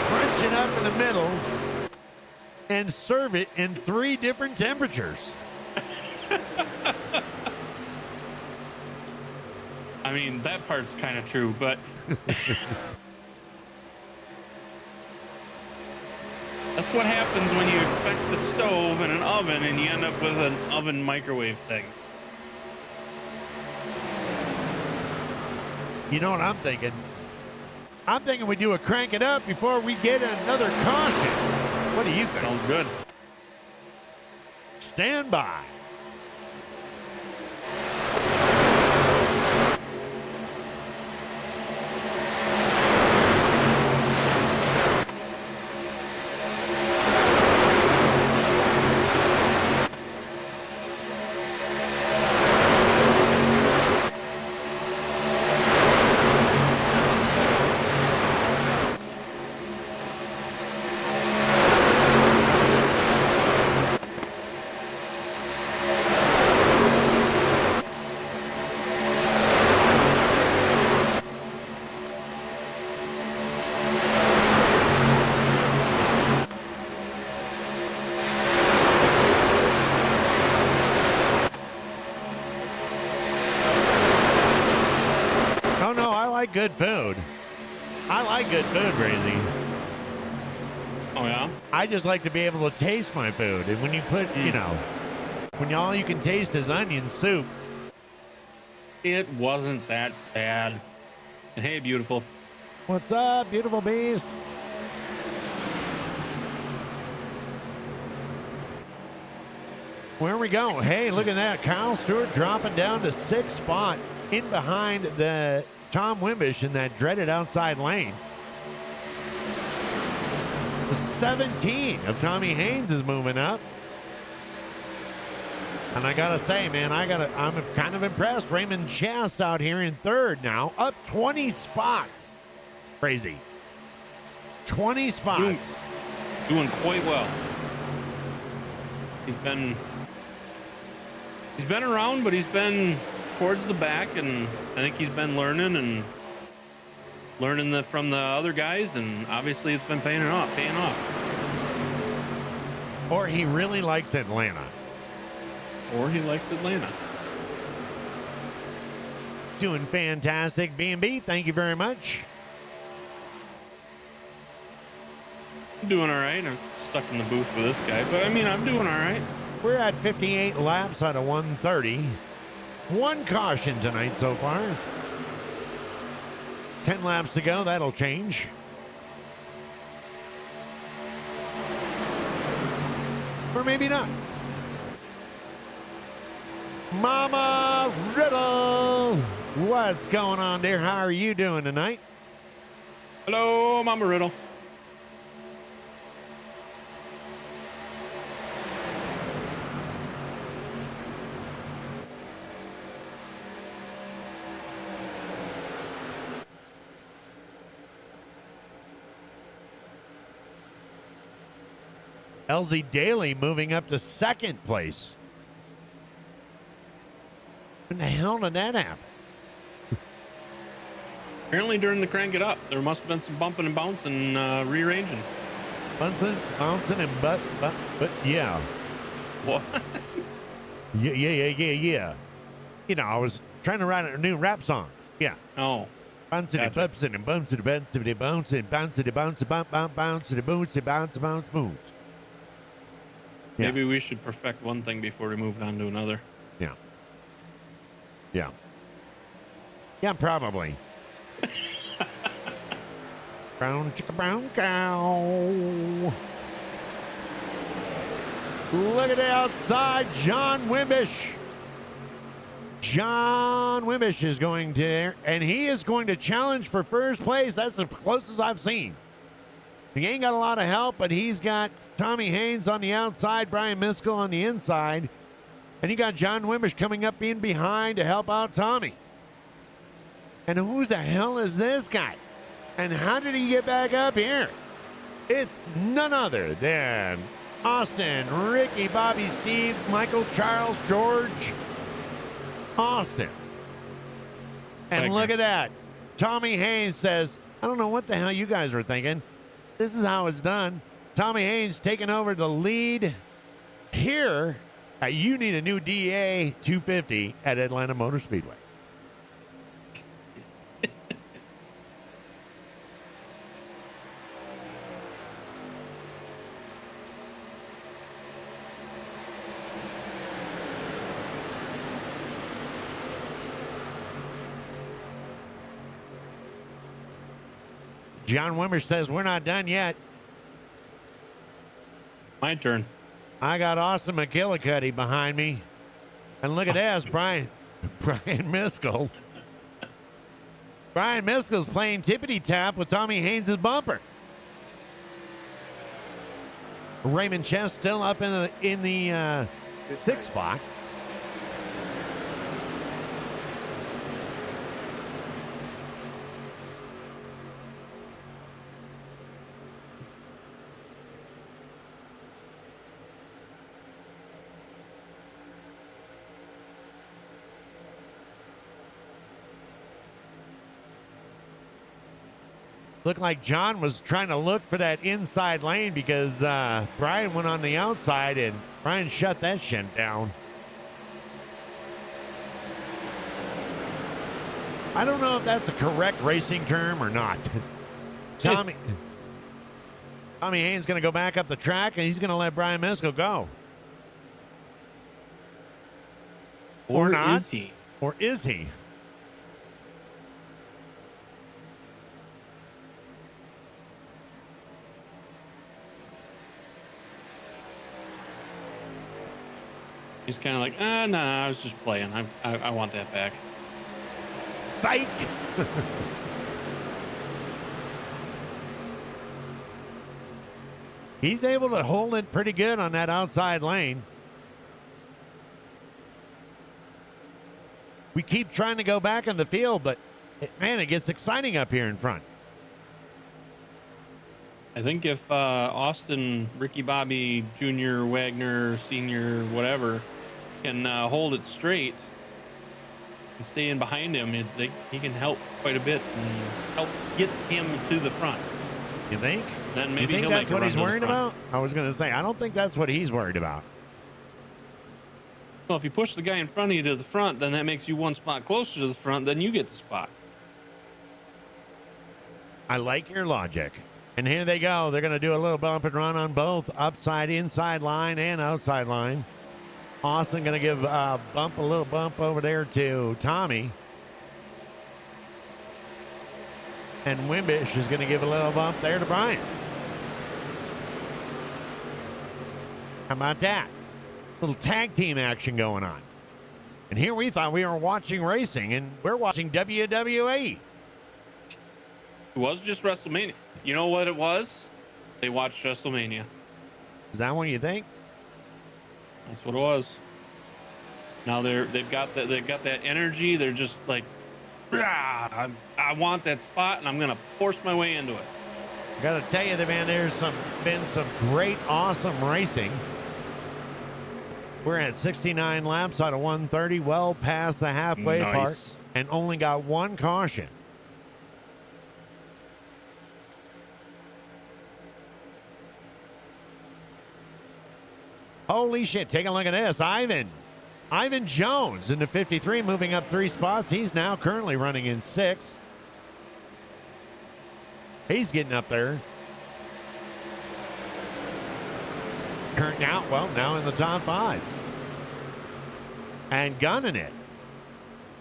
crunch it up in the middle, and serve it in 3 different temperatures. I mean, that part's kind of true, but that's what happens when you expect the stove and an oven and you end up with an oven microwave thing. You know what I'm thinking? I'm thinking we do a crank it up before we get another caution. What do you think? Sounds good. Stand by. Good food. I like good food, Brazy. Oh, Oh yeah. I just like to be able to taste my food. And when you put, you know, when all you can taste is onion soup. It wasn't that bad. And hey, beautiful. What's up, beautiful beast? Where we go? Hey, look at that. Kyle Stewart dropping down to 6th spot in behind the Tom Wimbish in that dreaded outside lane. 17 of Tommy Haynes is moving up. And I gotta say, man, I'm kind of impressed. Raymond Chast out here in 3rd now, up 20 spots. Crazy. 20 spots. Doing quite well. He's been around, but he's been towards the back, and I think he's been learning from the other guys, and obviously it's been paying off. Or he really likes Atlanta. Or he likes Atlanta. Doing fantastic, B&B. Thank you very much. I'm doing all right. I'm stuck in the booth with this guy, but I mean, I'm doing all right. We're at 58 laps out of 130. One caution tonight so far. 10 laps to go. That'll change. Or maybe not. Mama Riddle. What's going on, dear? How are you doing tonight? Hello, Mama Riddle. LZ Daly moving up to 2nd place. When the hell did that happen? Apparently during the crank it up, there must have been some bumping and bouncing, rearranging. Bouncing, and but yeah. What? Yeah. You know, I was trying to write a new rap song. Yeah. Oh. Bouncing and Gotcha. bouncing and bouncing and bouncing and bouncing and bouncing and bouncing and bouncing and bounce and bounce and bounce bounce. Yeah. Maybe we should perfect one thing before we move on to another. Yeah, probably. Brown chicka brown cow. Look at the outside, John Wimbish. John Wimbish is going to, and he is going to challenge for 1st place. That's the closest I've seen. He ain't got a lot of help, but he's got Tommy Haynes on the outside, Brian Miskell on the inside, and you got John Wimbish coming up in behind to help out Tommy. And who the hell is this guy? And how did he get back up here? It's none other than Austin, Ricky, Bobby, Steve, Michael, Charles, George, Austin. And look at that. Tommy Haynes says, I don't know what the hell you guys are thinking. This is how it's done. Tommy Haynes taking over the lead here at You Need a New DA 250 at Atlanta Motor Speedway. John Wimmer says, we're not done yet. My turn. I got Austin McGillicuddy behind me. And look at this, Brian Miskell. Brian Miskell's playing tippity tap with Tommy Haynes' bumper. Raymond Chess still up in the 6th spot. Looked like John was trying to look for that inside lane because Brian went on the outside and Brian shut that shit down. I don't know if that's a correct racing term or not. Tommy Haynes going to go back up the track, and he's going to let Brian Miskell go. Or not. is he? Or is he? He's kind of like, nah, I was just playing. I want that back. Psych! He's able to hold it pretty good on that outside lane. We keep trying to go back in the field, but man, it gets exciting up here in front. I think if Austin, Ricky Bobby Jr., Wagner, Senior, whatever, can hold it straight and stay in behind him, he can help quite a bit and help get him to the front. You think? Then maybe you think he'll that's make a what run he's to the worried front. about? I was going to say, I don't think that's what he's worried about. Well, if you push the guy in front of you to the front, then that makes you one spot closer to the front, then you get the spot. I like your logic. And here they go. They're going to do a little bump and run on both upside, inside line, and outside line. Austin going to give a little bump over there to Tommy. And Wimbish is going to give a little bump there to Brian. How about that? Little tag team action going on. And here we thought we were watching racing, and we're watching WWE. It was just WrestleMania. You know what it was? They watched WrestleMania. Is that what you think? That's what it was. Now they've got that energy. They're just like, I want that spot, and I'm gonna force my way into it. I got to tell you, man, there's been some great, awesome racing. We're at 69 laps out of 130, well past the halfway Nice. part, and only got one caution. Holy shit, take a look at this. Ivan Jones in the 53, moving up 3 spots. He's now currently running in 6th. He's getting up there. Now in the top 5. And gunning it.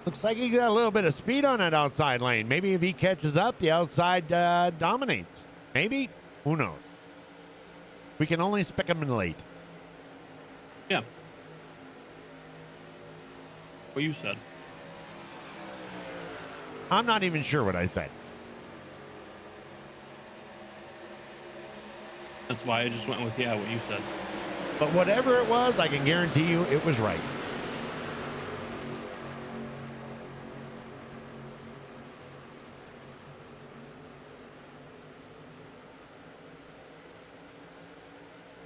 Looks like he got a little bit of speed on that outside lane. Maybe if he catches up, the outside dominates. Maybe. Who knows? We can only speculate. Yeah. What you said. I'm not even sure what I said. That's why I just went with, yeah, what you said. But whatever it was, I can guarantee you it was right.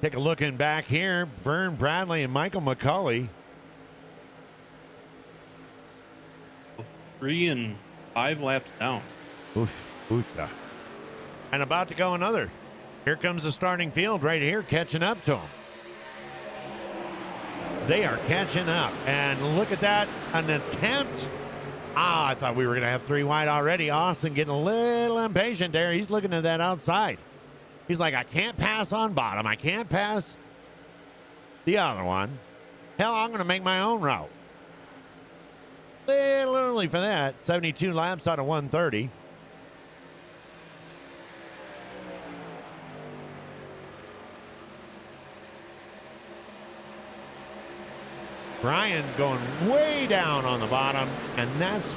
Take a look in back here. Vern Bradley and Michael McCauley. 3 and 5 laps down. Oofta. And about to go another. Here comes the starting field right here, catching up to them. They are catching up. And look at that, an attempt. I thought we were going to have 3 wide already. Austin getting a little impatient there. He's looking at that outside. He's like, I can't pass on bottom. I can't pass the other one. Hell, I'm going to make my own route. Little early for that. 72 laps out of 130. Brian going way down on the bottom, and that's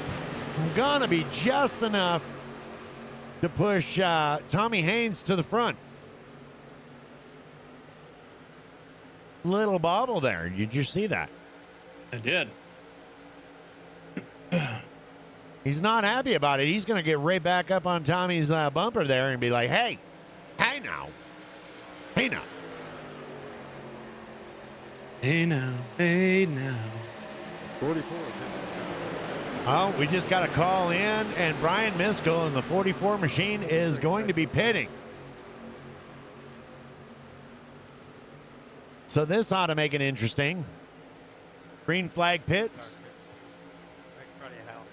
going to be just enough to push Tommy Haynes to the front. Little bobble there. Did you see that? I did. He's not happy about it. He's going to get right back up on Tommy's bumper there and be like, hey now. Hey now. Hey now. 44. Oh, we just got a call in, and Brian Miskell in the 44 machine is going to be pitting. So this ought to make it interesting. Green flag pits. Right in front of you, Hal.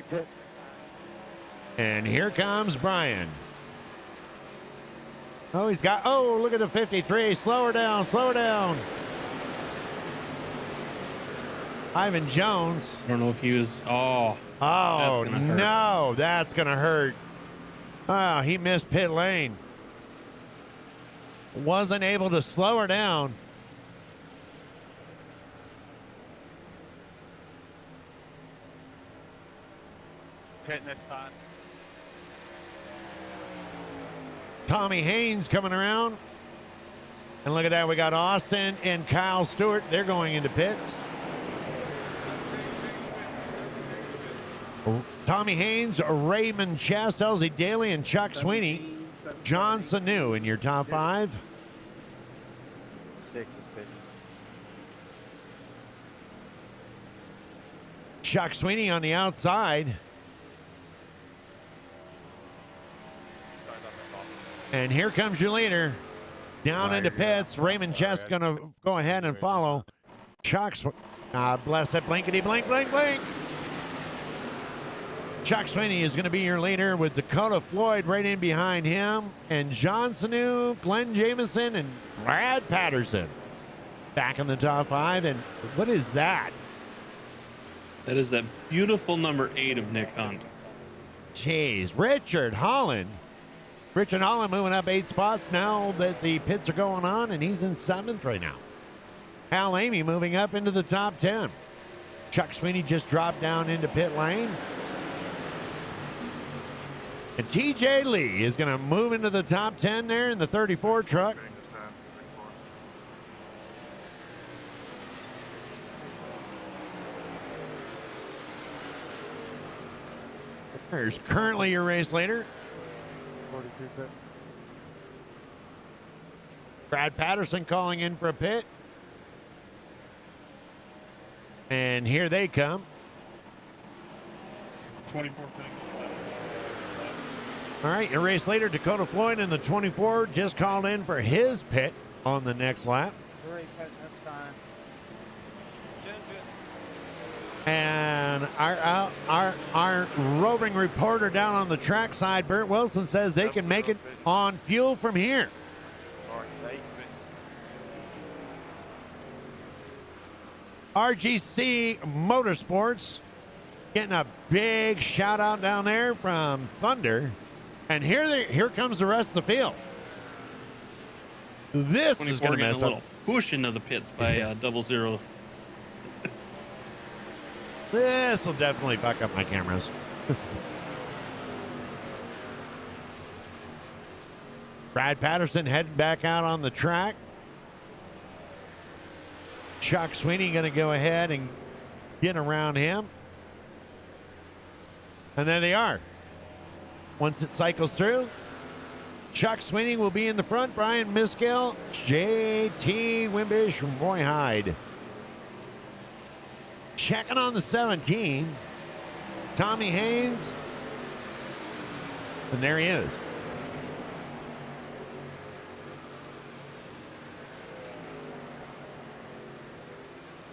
pit. And here comes Brian. Oh, look at the 53. Slow her down, slow her down. Ivan Jones. I don't know if he was. Oh, Oh, That's gonna hurt. no, that's going to hurt. Oh, he missed pit lane. Wasn't able to slow her down. Pit next time. Tommy Haynes coming around. And look at that. We got Austin and Kyle Stewart. They're going into pits. Tommy Haynes, Raymond Chest, Elsie Daly, and Chuck Sweeney. John Sanu in your top 5. 6 is pitching. Chuck Sweeney on the outside. And here comes your leader. Down into pits. Raymond Chest going to go ahead and follow. Chuck bless it. Blinkety blink, blink, blink. Chuck Sweeney is going to be your leader with Dakota Floyd right in behind him. And John Sanu, Glenn Jameson, and Brad Patterson back in the top 5. And what is that? that is that beautiful number 8 of Nick Hunt. Jeez. Richard Holland. Richard Holland moving up 8 spots now that the pits are going on, and he's in 7th right now. Hal Amy moving up into the top 10. Chuck Sweeney just dropped down into pit lane. And TJ Lee is going to move into the top 10 there in the 34 truck. There's currently your race leader. 42 pit. Brad Patterson calling in for a pit. And here they come. 24 pit. All right, your race leader, Dakota Floyd in the 24, just called in for his pit on the next lap. 3 pit next time. And our roving reporter down on the track side, Bert Wilson, says they can make it on fuel from here. RGC Motorsports getting a big shout out down there from Thunder. And here comes the rest of the field. This is 24 going to getting mess a up. little push into the pits by 00. This will definitely fuck up my cameras. Brad Patterson heading back out on the track. Chuck Sweeney going to go ahead and get around him. And there they are. Once it cycles through, Chuck Sweeney will be in the front. Brian Miskill, JT Wimbish, Roy Hyde. Checking on the 17, Tommy Haynes. And there he is.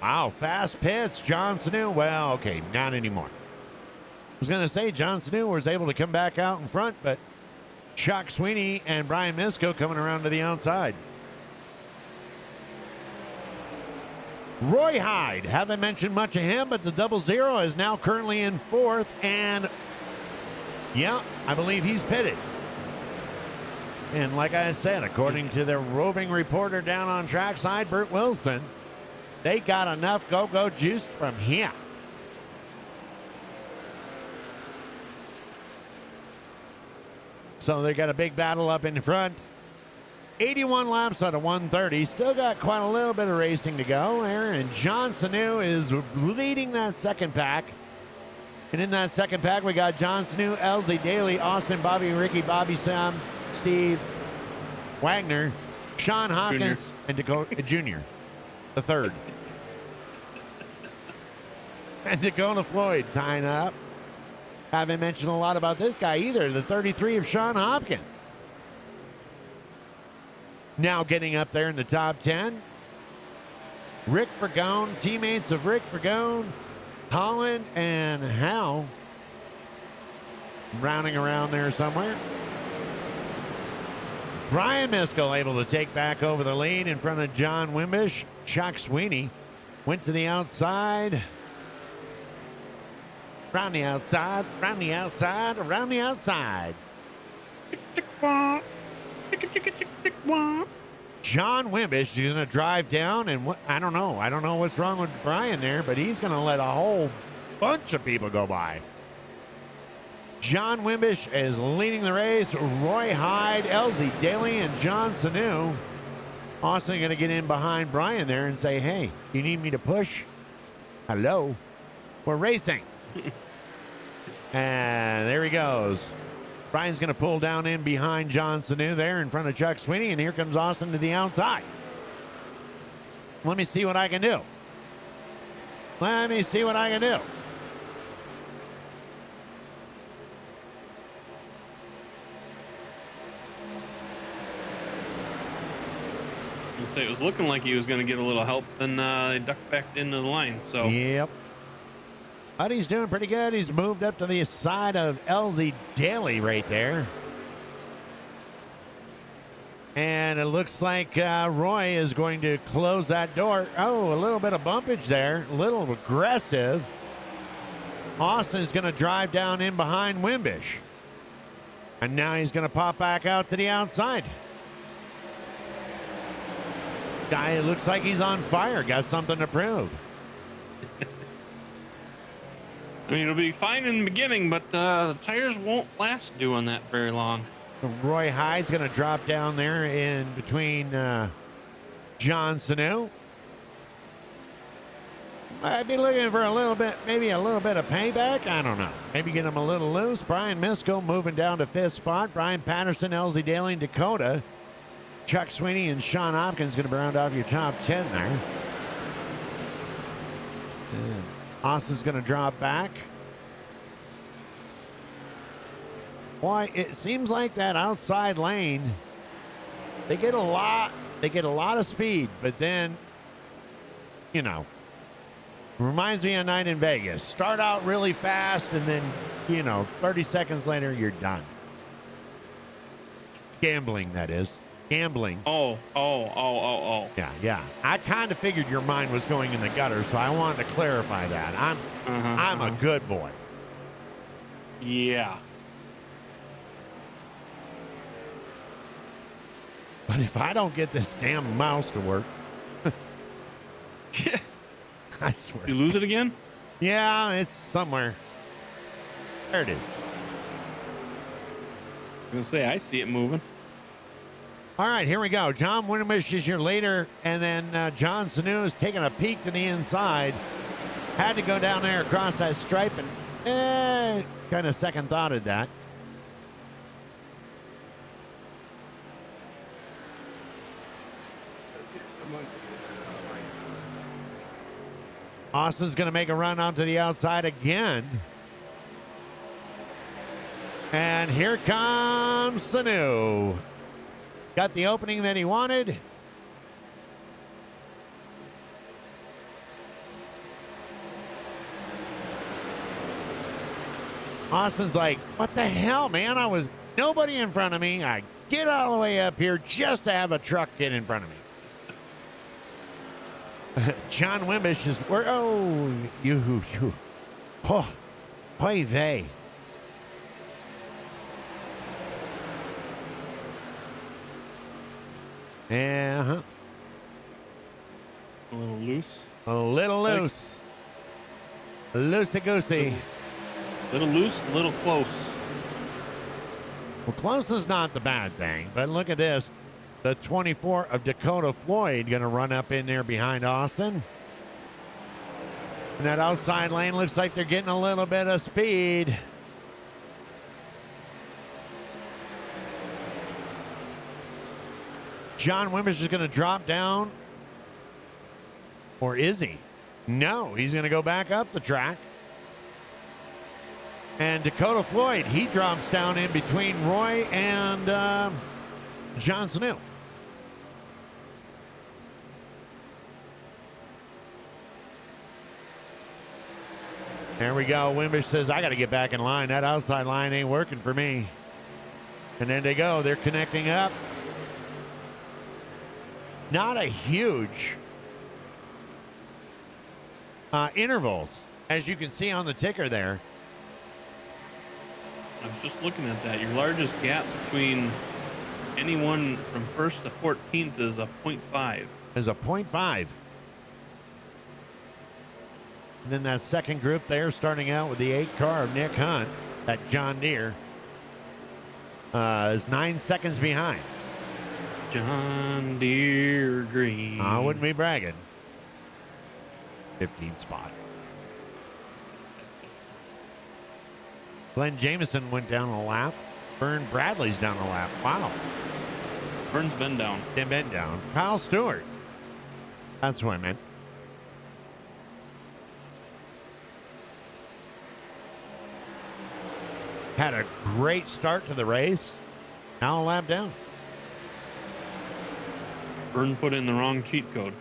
Wow, fast pits. John Sanu. Well, okay, not anymore. I was going to say John Sanu was able to come back out in front, but Chuck Sweeney and Brian Misko coming around to the outside. Roy Hyde, haven't mentioned much of him, but the 00 is now currently in 4th, and yeah, I believe he's pitted. And like I said, according to the roving reporter down on trackside, Bert Wilson, they got enough go-go juice from him. So they got a big battle up in front. 81 laps out of 130. Still got quite a little bit of racing to go there. And John Sanu is leading that second pack. And in that second pack, we got John Sanu, Elsie Daly, Austin, Bobby, Ricky, Bobby, Sam, Steve, Wagner, Sean Hawkins, and Dakota Jr., the third. And Dakota Floyd tying up. Haven't mentioned a lot about this guy either, the 33 of Sean Hopkins. Now getting up there in the top 10. Rick Fergone, teammates of Rick Fergone, Holland and Hal rounding around there somewhere. Brian Miskell able to take back over the lead in front of John Wimbish. Chuck Sweeney went to the outside. Round the outside, round the outside, around the outside. John Wimbish is going to drive down, and I don't know what's wrong with Brian there, but he's going to let a whole bunch of people go by. John Wimbish is leading the race. Roy Hyde, Elsie Daly, and John Sanu. Also going to get in behind Brian there and say, hey, you need me to push? Hello? We're racing. And there he goes. Brian's going to pull down in behind John Sanu there in front of Chuck Sweeney, and here comes Austin to the outside. Let me see what I can do. Let me see what I can do. Say it was looking like he was going to get a little help, then they ducked back into the line. So yep. But he's doing pretty good. He's moved up to the side of Elsie Daly right there. And it looks like Roy is going to close that door. Oh, a little bit of bumpage there. A little aggressive. Austin's going to drive down in behind Wimbish. And now he's going to pop back out to the outside. Guy, it looks like he's on fire. Got something to prove. I mean, it'll be fine in the beginning, but the tires won't last doing that very long. Roy Hyde's going to drop down there in between John Sanu. I'd be looking for a little bit, maybe a little bit of payback. I don't know. Maybe get him a little loose. Brian Miskell moving down to fifth spot. Brian Patterson, Elsie Daly, and Dakota. Chuck Sweeney and Sean Hopkins going to round off your top 10 there. And Austin's going to drop back. Boy, it seems like that outside lane, they get a lot of speed, but then, you know, reminds me of a night in Vegas. Start out really fast, and then, 30 seconds later, you're done. Gambling, that is. Gambling. Oh. Yeah. I kind of figured your mind was going in the gutter, so I wanted to clarify that. I'm a good boy. Yeah. But if I don't get this damn mouse to work, I swear. You lose it again? Yeah, it's somewhere. There it is. I was gonna say, I see it moving. All right, here we go. John Winemish is your leader, and then John Sanu is taking a peek to the inside. Had to go down there across that stripe, and kind of second thoughted that. Austin's going to make a run onto the outside again. And here comes Sanu. Got the opening that he wanted. Austin's like, what the hell, man? I was nobody in front of me. I get all the way up here just to have a truck get in front of me. John Wimbish is where? Oh, you. Oh, boy, they. Yeah. A little loose. A little loose. Loosey-goosey. Little loose, little close. Well, close is not the bad thing, but look at this. The 24 of Dakota Floyd going to run up in there behind Austin. And that outside lane looks like they're getting a little bit of speed. John Wimbish is going to drop down. Or is he? No, he's going to go back up the track. And Dakota Floyd, he drops down in between Roy and John Sanu. There we go. Wimbish says, I got to get back in line. That outside line ain't working for me. And then they go. They're connecting up. Not a huge intervals, as you can see on the ticker there. I was just looking at that. Your largest gap between anyone from 1st to 14th is a 0.5. Is a 0.5. And then that second group there, starting out with the 8 car of Nick Hunt, that John Deere, is 9 seconds behind. John Deere Green. I wouldn't be bragging. 15th spot. Glenn Jameson went down a lap. Vern Bradley's down a lap. Wow. Vern's been down. Been down. Kyle Stewart. That's what I meant. Had a great start to the race. Now a lap down. Vern put in the wrong cheat code.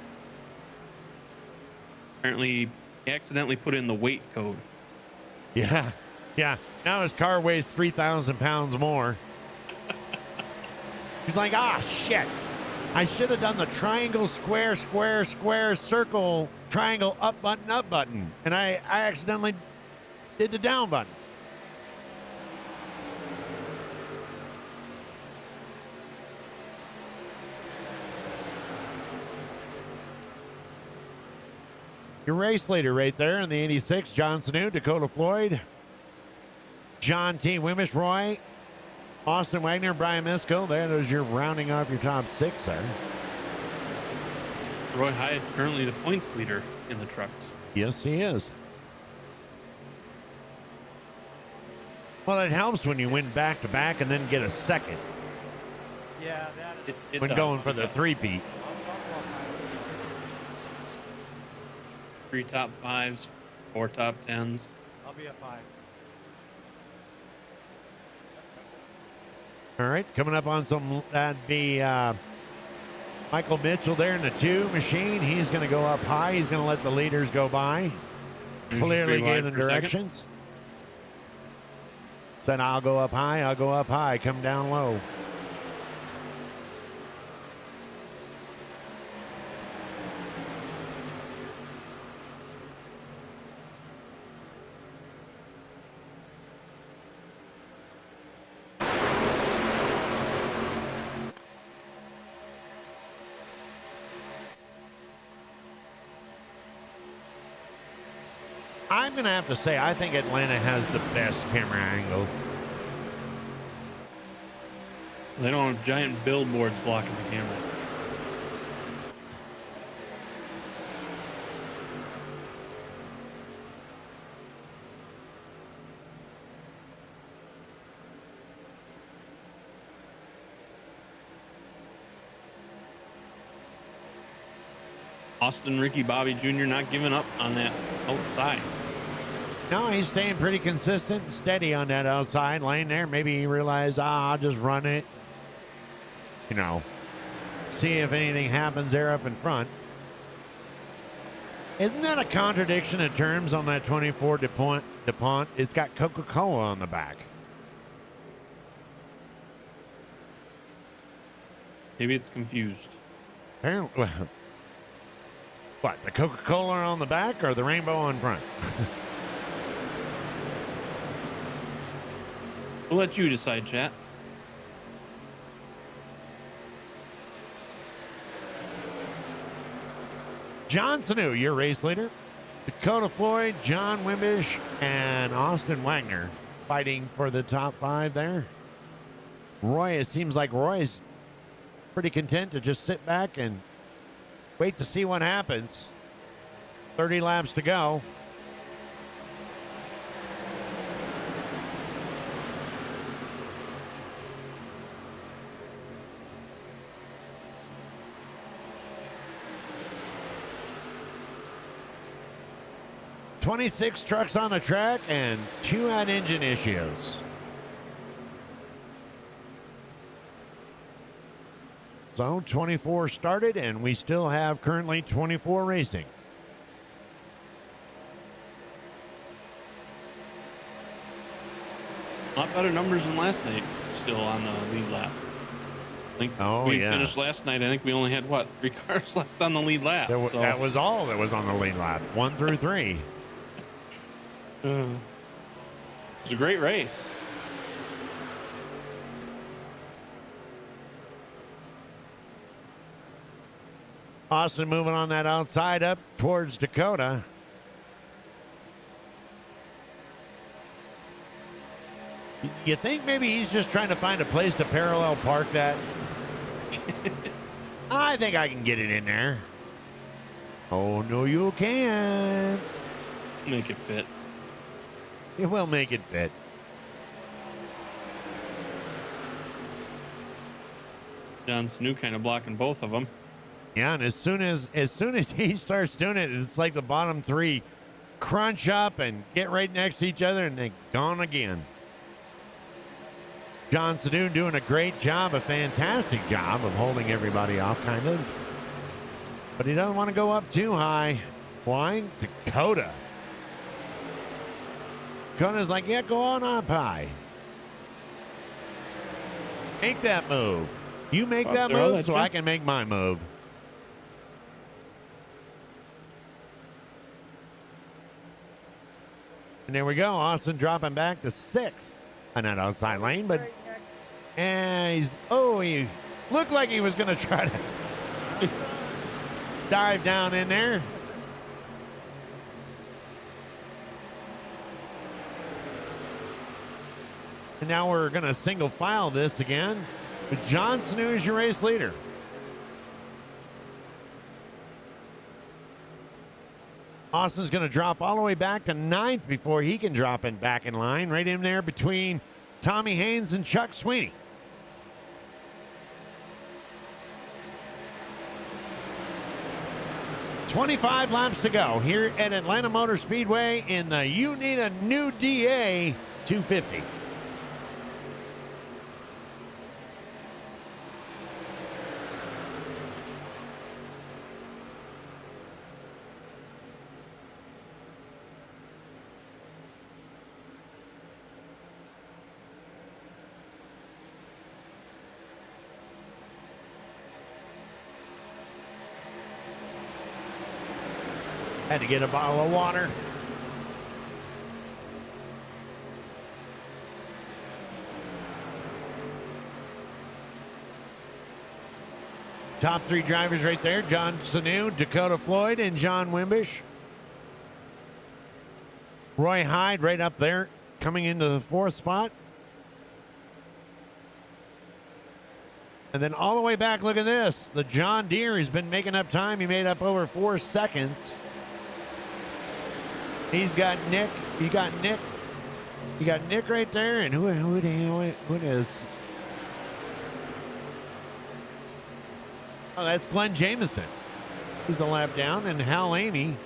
Apparently, he accidentally put in the weight code. Yeah. Yeah. Now his car weighs 3,000 pounds more. He's like, shit. I should have done the triangle, square, square, square, circle, triangle, up button. And I accidentally did the down button. Your race leader right there in the 86, John Sanu, Dakota Floyd, John T. Wimmish, Roy, Austin Wagner, Brian Misko. There's your rounding off your top 6 there. Roy Hyde, currently the points leader in the trucks. Yes, he is. Well, it helps when you win back-to-back and then get a second Yeah, that is. when does. going for the three-peat. 3 top 5s, 4 top 10s. I'll be at 5. All right, coming up on some, that'd be Michael Mitchell there in the 2 machine. He's going to go up high. He's going to let the leaders go by. Clearly 3 wide gave them per second. directions. Said, I'll go up high, come down low. I'm going to have to say, I think Atlanta has the best camera angles. They don't have giant billboards blocking the camera. Austin Ricky Bobby Jr. not giving up on that outside. No, he's staying pretty consistent and steady on that outside lane there. Maybe he realized, I'll just run it. You know, see if anything happens there up in front. Isn't that a contradiction in terms on that 24 DuPont? It's got Coca-Cola on the back. Maybe it's confused. Apparently, what, the Coca-Cola on the back or the rainbow on front? We'll let you decide, chat. John Sanu, your race leader. Dakota Floyd, John Wimbish, and Austin Wagner fighting for the top 5 there. Roy, it seems like Roy's pretty content to just sit back and wait to see what happens. 30 laps to go. "26 trucks on the track and 2 had engine issues." So 24 started, and we still have currently 24 racing. A lot better numbers than last night. Still on the lead lap. I think we finished last night. I think we only had what 3 cars left on the lead lap. That was all that was on the lead lap, 1 through 3. It was a great race. Austin moving on that outside up towards Dakota. You think maybe he's just trying to find a place to parallel park that? I think I can get it in there. Oh, no, you can't. Make it fit. It will make it fit. John Snow kind of blocking both of them. Yeah, and as soon as he starts doing it, it's like the bottom 3 crunch up and get right next to each other, and they're gone again. John Snow doing a great job, a fantastic job of holding everybody off, kind of. But he doesn't want to go up too high. Why? Dakota. Dakota's like, yeah, go on up high. Make that move. You make that move so I can make my move. And there we go. Austin dropping back to 6th on that outside lane, but he looked like he was going to try to dive down in there. And now we're going to single file this again. But John Snow is your race leader. Austin's going to drop all the way back to 9th before he can drop in back in line. Right in there between Tommy Haynes and Chuck Sweeney. "25 laps to go here at Atlanta Motor Speedway in the You Need a New DA 250. Had to get a bottle of water. Top 3 drivers right there. John Sanu, Dakota Floyd, and John Wimbish. Roy Hyde right up there, coming into the 4th spot. And then all the way back, look at this. The John Deere has been making up time. He made up over 4 seconds. He's got Nick. You got Nick. You got Nick right there. And who it is? Oh, that's Glenn Jameson. He's a lap down. And Hal Amy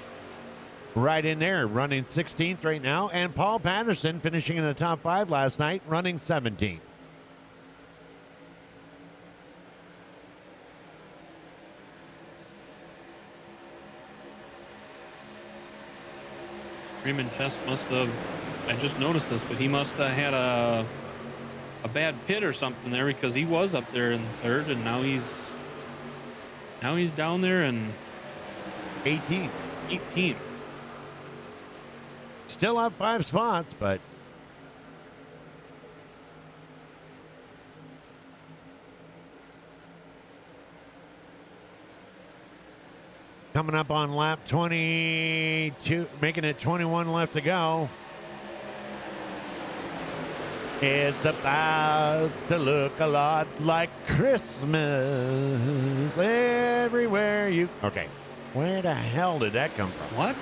right in there, running 16th right now. And Paul Patterson finishing in the top 5 last night, running 17th. Raymond Chess must have, I just noticed this, but he must have had a bad pit or something there, because he was up there in 3rd, and now he's down there in 18th. 18th. Still up 5 spots, but coming up on lap 22, making it 21 left to go. It's about to look a lot like Christmas everywhere you... Okay, where the hell did that come from? What?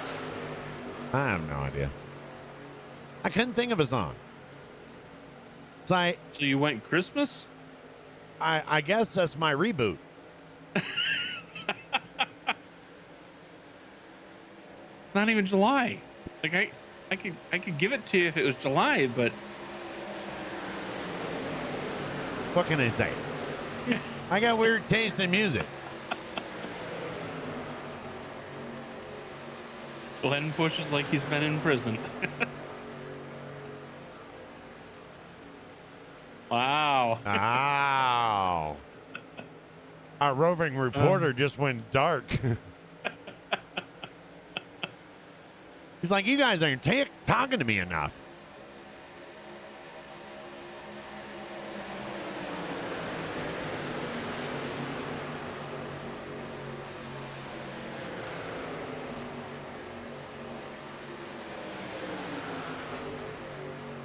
I have no idea. I couldn't think of a song. So you went Christmas? I guess that's my reboot. It's not even July. Like I could give it to you if it was July, but what can I say? I got weird taste in music. Glenn pushes like he's been in prison. Wow. Ow. Our roving reporter just went dark. He's like, you guys aren't talking to me enough.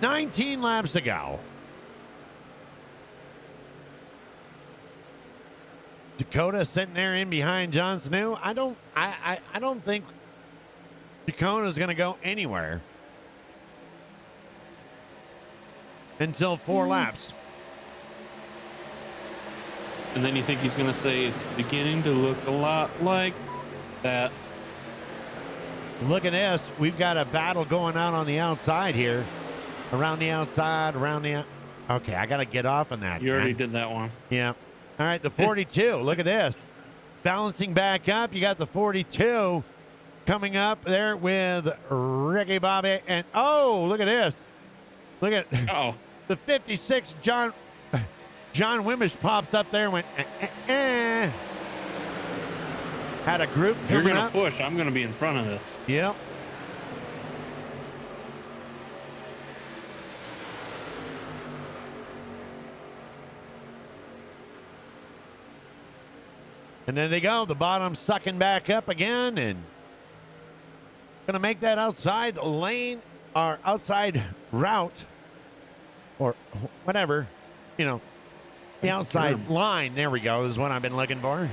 "19 laps to go. Dakota sitting there in behind Jon Snow. I don't think Dakota's going to go anywhere until 4 laps. And then you think he's going to say it's beginning to look a lot like that. Look at this. We've got a battle going on the outside here. Around the outside, okay, I got to get off on that. You already man. did that one. Yeah. All right, the 42. Look at this. Balancing back up. You got the 42 coming up there with Ricky Bobby. And, oh, look at this. Look at the 56. John Wimbish popped up there and went, Had a group If you're coming going up. to push, I'm going to be in front of this. Yep. And then they go, the bottom sucking back up again and going to make that outside lane or outside route or whatever, the outside line. There we go, is what I've been looking for.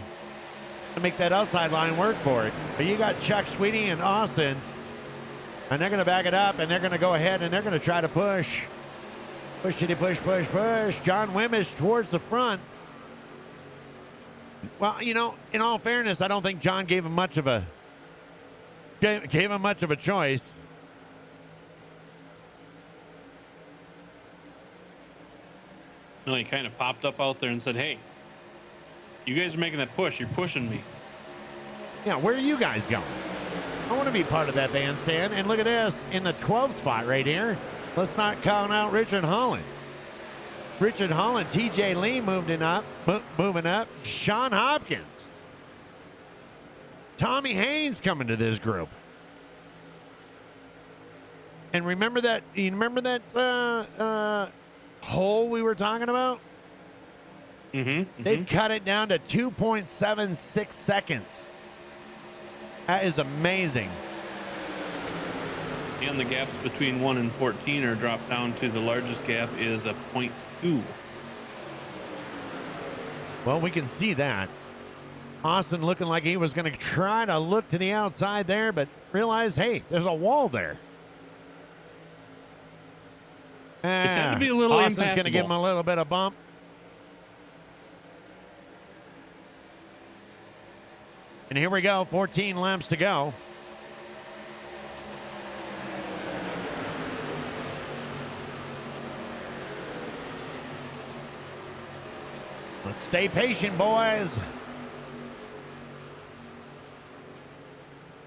To make that outside line work for it. But you got Chuck Sweetie and Austin, and they're going to back it up, and they're going to go ahead, and they're going to try to push. Push. John Wimbish towards the front. Well, in all fairness, I don't think John gave him much of a choice. No, he kind of popped up out there and said, hey, you guys are making that push. You're pushing me. Yeah, where are you guys going? I want to be part of that bandstand. And look at this, in the 12th spot right here. Let's not count out Richard Holland. TJ Lee moving up. Sean Hopkins. Tommy Haynes coming to this group. And remember that hole we were talking about? They've cut it down to 2.76 seconds. That is amazing. And the gaps between 1 and 14 are dropped down to the largest gap is a 0.2. Well, we can see that. Austin looking like he was going to try to look to the outside there, but realized, hey, there's a wall there. It tended to be a little Austin's impassable. going to give him a little bit of bump. And here we go, 14 laps to go. Let's stay patient, boys.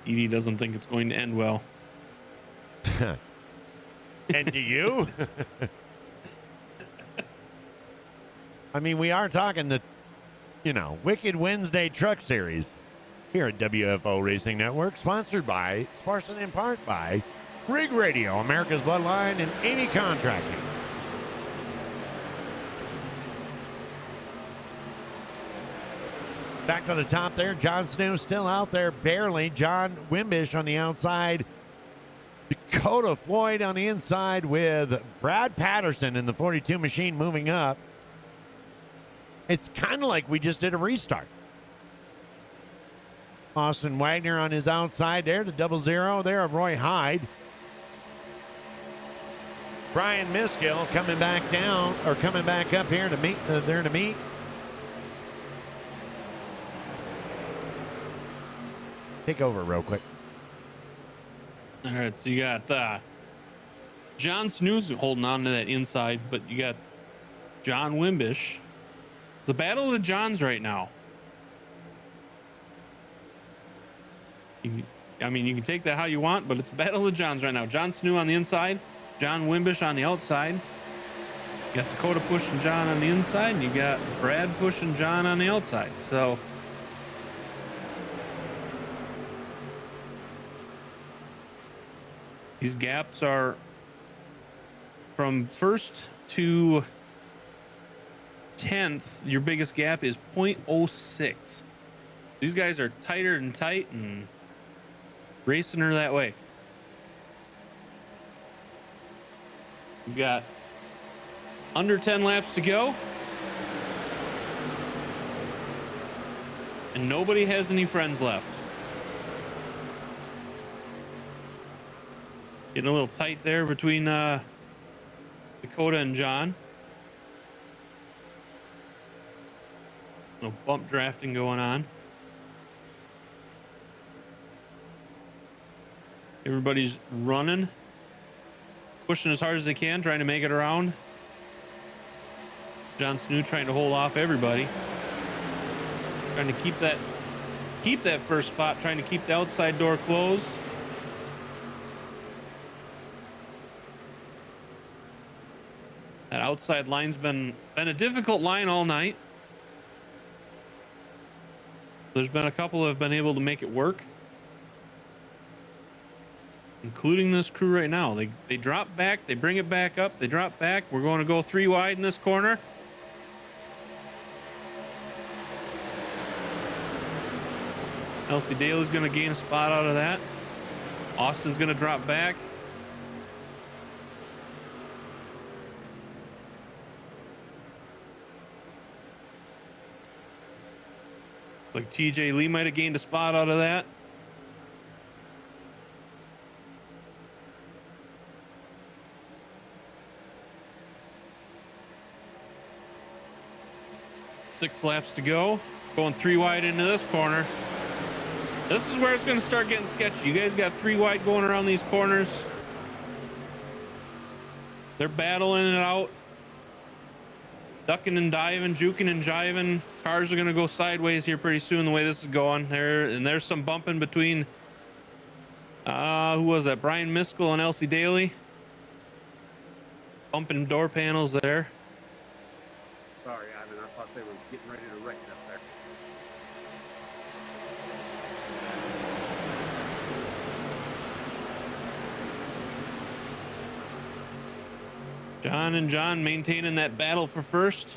Edie doesn't think it's going to end well. And do you? I mean, we are talking the, Wicked Wednesday Truck Series here at WFO Racing Network, sponsored in part by Rig Radio, America's Bloodline, and Amy Contracting. Back to the top there. Jon Snow still out there, barely. John Wimbish on the outside. Dakota Floyd on the inside with Brad Patterson in the 42 machine moving up. It's kind of like we just did a restart. Austin Wagner on his outside there, the 00 there of Roy Hyde. Brian Miskill coming back down, or coming back up here to meet, Take over real quick. All right, so you got John Snooze holding on to that inside, but you got John Wimbish. It's a battle of the Johns right now. You can take that how you want, but it's a battle of the Johns right now. John Snoo on the inside, John Wimbish on the outside. You got Dakota pushing John on the inside, and you got Brad pushing John on the outside. So these gaps are from first to 10th. Your biggest gap is 0.06. These guys are tighter and tight and racing her that way. We've got under 10 laps to go. And nobody has any friends left. Getting a little tight there between Dakota and John. No bump drafting going on. Everybody's running, pushing as hard as they can, trying to make it around. John Snow trying to hold off everybody. Trying to keep that first spot, trying to keep the outside door closed. That outside line's been a difficult line all night. There's been a couple that have been able to make it work, including this crew right now. They drop back, they bring it back up, they drop back. We're going to go 3 wide in this corner. Elsie Daly's going to gain a spot out of that. Austin's going to drop back. Like TJ Lee might have gained a spot out of that. Six laps to go. Going 3 wide into this corner. This is where it's going to start getting sketchy. You guys got 3 wide going around these corners. They're battling it out. Ducking and diving, juking and jiving. Cars are going to go sideways here pretty soon the way this is going. There's some bumping between, who was that? Brian Miskell and Elsie Daly. Bumping door panels there. Sorry, Ivan. I thought they were getting ready to wreck it up there. John and John maintaining that battle for first.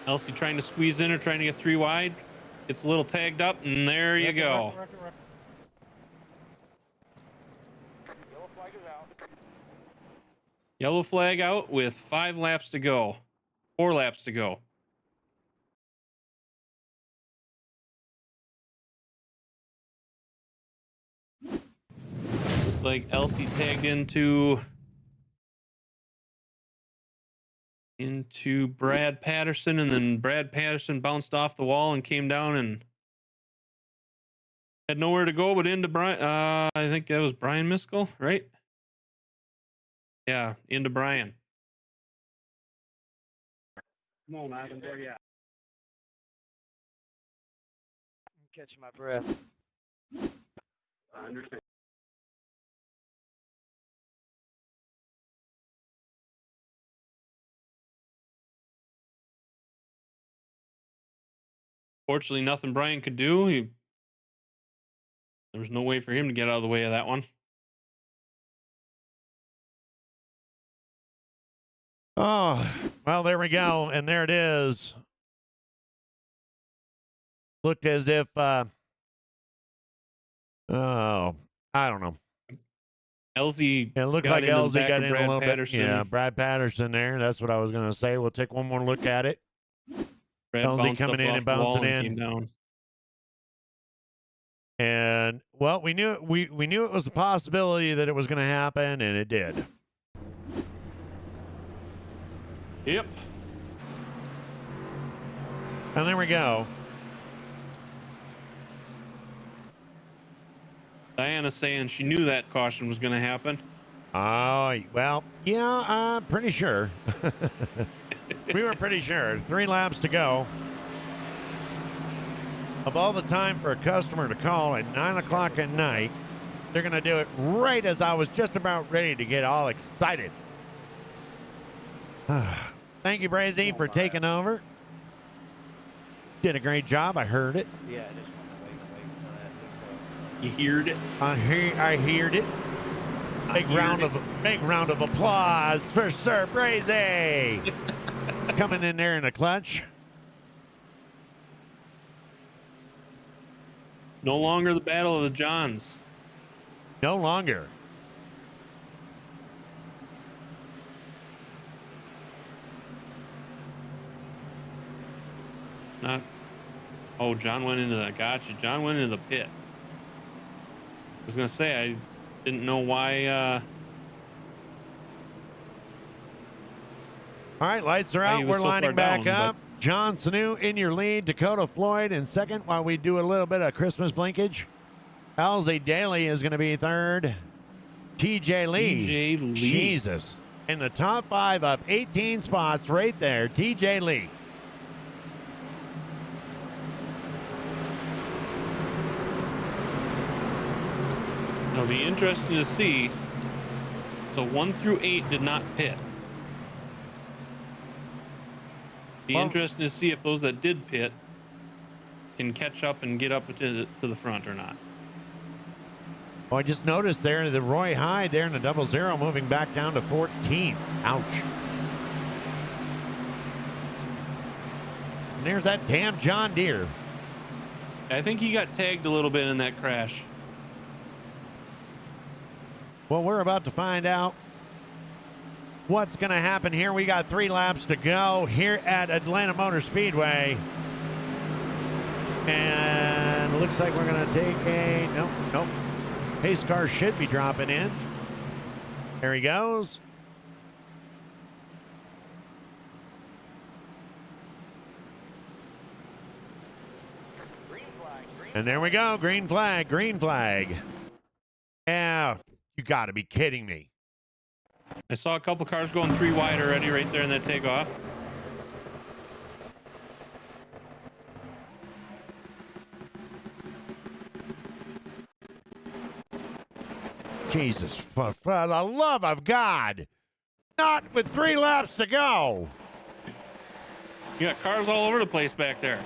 Elsie trying to squeeze in or trying to get 3 wide. Gets a little tagged up, and there you go. Yellow flag is out. Yellow flag out with 5 laps to go. 4 laps to go. Looks like Elsie tagged into Brad Patterson, and then Brad Patterson bounced off the wall and came down and had nowhere to go but into Brian. I think that was Brian Miskell, right? Yeah, into Brian. Come on, Ivan. There you are. I'm catching my breath. I understand. Fortunately, nothing Brian could do. There was no way for him to get out of the way of that one. Oh, well, there we go. And there it is. Looked as if, I don't know. Elsie. It looked got like into the Elsie back got of in a Brad little Patterson. bit. Yeah, Brad Patterson there. That's what I was going to say. We'll take one more look at it. Brad Elsie bounced coming up in off and the wall bouncing and in. came down. And, well, we knew it was a possibility that it was going to happen, and it did. Yep. And there we go. Diana's saying she knew that caution was going to happen. Oh, well, yeah, I'm pretty sure. We were pretty sure. 3 laps to go. Of all the time for a customer to call at 9 o'clock at night They're going to do it right as I was just about ready to get all excited. Thank you, Brazy, for taking over. Did a great job. I heard it. Yeah, I just want to wait for that. You heard it? I heard it. Big round of applause for Sir Brazy. Coming in there in a clutch. No longer the Battle of the Johns. No longer. Not. Oh, John went into the. Gotcha. John went into the pit. I was gonna say I didn't know why. All right, lights are Why he out. was We're so lining far back down, up. John Sanu in your lead. Dakota Floyd in second while we do a little bit of Christmas blinkage. Halsey Daly is going to be third. TJ Lee. TJ Lee. Jesus. In the top 5 up 18 spots right there. TJ Lee. It'll be interesting to see. So 1 through 8 did not pit. Be Well- interesting to see if those that did pit can catch up and get up to the front or not. Oh, I just noticed there the Roy Hyde there in the 00 moving back down to 14th. Ouch. And there's that damn John Deere. I think he got tagged a little bit in that crash. Well, we're about to find out what's going to happen here. We got 3 laps to go here at Atlanta Motor Speedway. And it looks like we're going to take a... Nope. Pace car should be dropping in. There he goes. And there we go. Green flag. Yeah, you got to be kidding me. I saw a couple cars going 3 wide already right there in that takeoff. Jesus, for the love of God. Not with 3 laps to go. You got cars all over the place back there.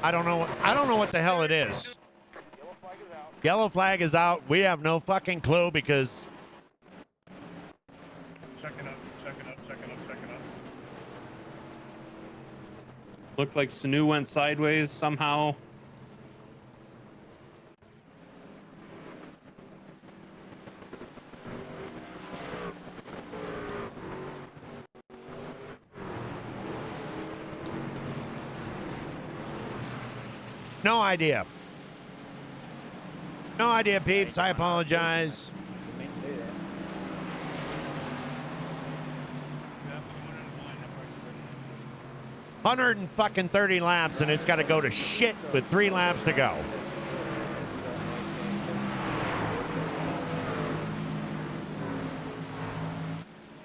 I don't know what the hell it is. Yellow flag is out. We have no fucking clue because Check it up. Looked like Sanu went sideways somehow. no idea. No idea, peeps. I apologize. 130 laps, and it's got to go to shit with 3 laps to go.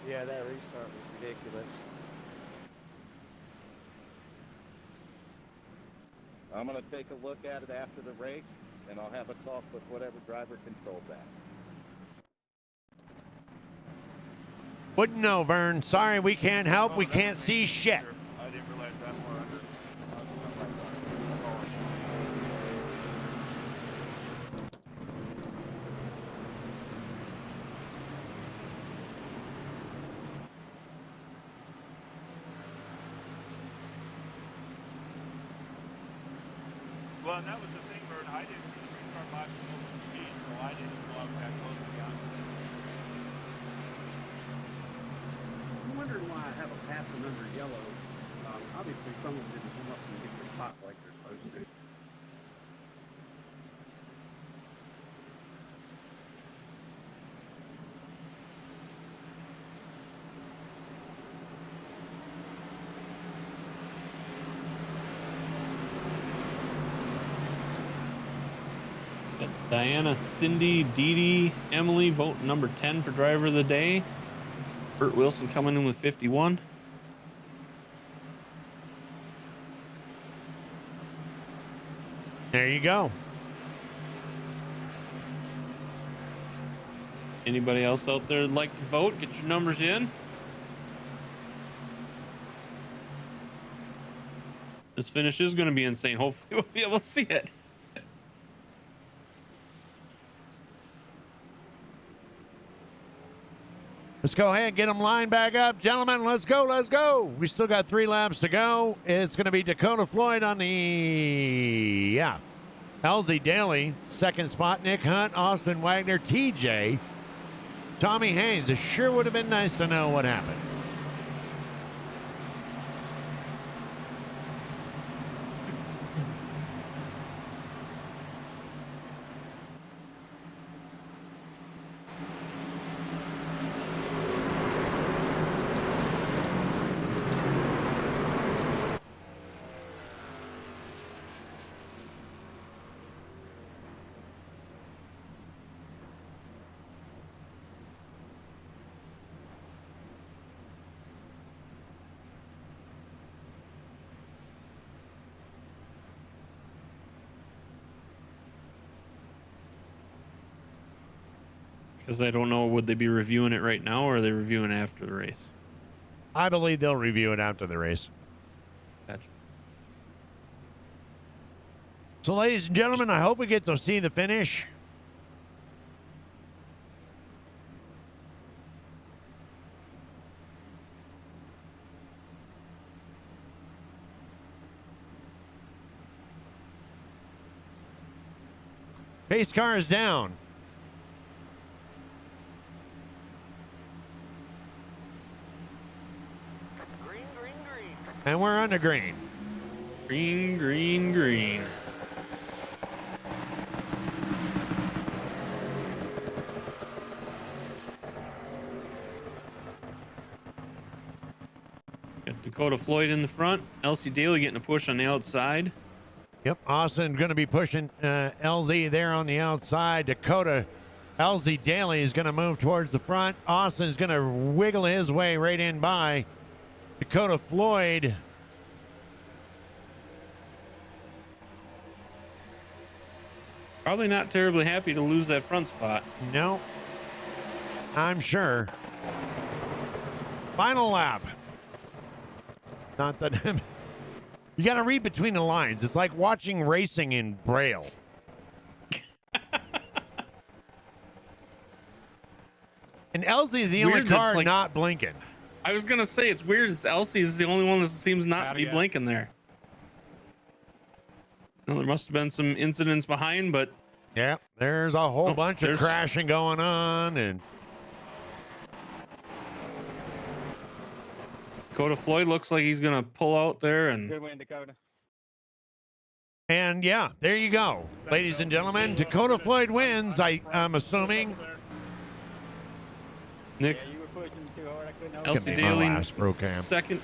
Yeah, that restart was ridiculous. I'm going to take a look at it after the race, and I'll have a talk with whatever driver controls that. Wouldn't know, Vern. Sorry, we can't help. We can't see shit. I didn't realize that more under. Well, and that was the thing, Vern. I didn't see the restart box in open speed, so I didn't know I was that close to the honest. I'm wondering why I have a passing under yellow. Obviously, someone didn't come up and get their spot like they're supposed to. Got Diana, Cindy, Dee Dee, Emily vote number 10 for driver of the day. Bert Wilson coming in with 51. There you go. Anybody else out there that'd like to vote? Get your numbers in. This finish is going to be insane. Hopefully we'll be able to see it. Let's go ahead and get them lined back up. Gentlemen, let's go, let's go. We still got 3 laps to go. It's going to be Dakota Floyd on the, LZ Daly, second spot. Nick Hunt, Austin Wagner, TJ, Tommy Haynes. It sure would have been nice to know what happened. Because I don't know, would they be reviewing it right now or are they reviewing it after the race? I believe they'll review it after the race. Gotcha. So, ladies and gentlemen, I hope we get to see the finish. Pace car is down. And we're on the green. Green, green, green. Got Dakota Floyd in the front. Elsie Daly getting a push on the outside. Yep, Austin going to be pushing LZ there on the outside. Dakota, LZ Daly is going to move towards the front. Austin's going to wiggle his way right in by Dakota Floyd. Probably not terribly happy to lose that front spot. No, I'm sure. Final lap. Not that you got to read between the lines. It's like watching racing in Braille. And Elsie is the only Weird that's car like- not blinking. I was going to say, it's weird. It's Elsie is the only one that seems not to be blinking there. Well, there must have been some incidents behind, but Yeah, there's a whole bunch of there's- crashing going on, and Dakota Floyd looks like he's going to pull out there and Good win, Dakota. yeah, there you go, ladies and gentlemen. Dakota Floyd wins. I'm assuming. Nick Yeah, you were pushing too hard. I couldn't help It's Elsie gonna be my Daly last pro cam. second.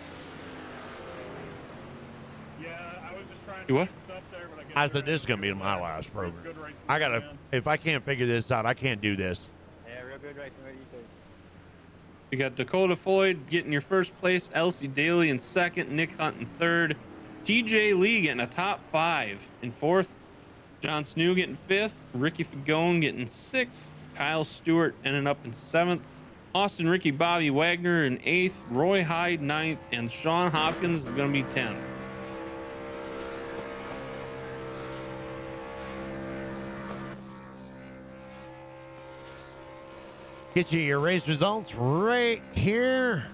Yeah, I was just trying You to what? fix up there, but I guess I said they're this is gonna be good my race. last program. Good race, I gotta. man. If I can't figure this out, I can't do this. Yeah, real good racing. What do you think? You got Dakota Floyd getting your first place, Elsie Daly in second, Nick Hunt in third, TJ Lee getting a top 5 in fourth, John Snew getting fifth, Ricky Fagone getting sixth, Kyle Stewart ending up in seventh, Austin Ricky Bobby Wagner in eighth, Roy Hyde ninth, and Sean Hopkins is going to be 10th. Get you your race results right here,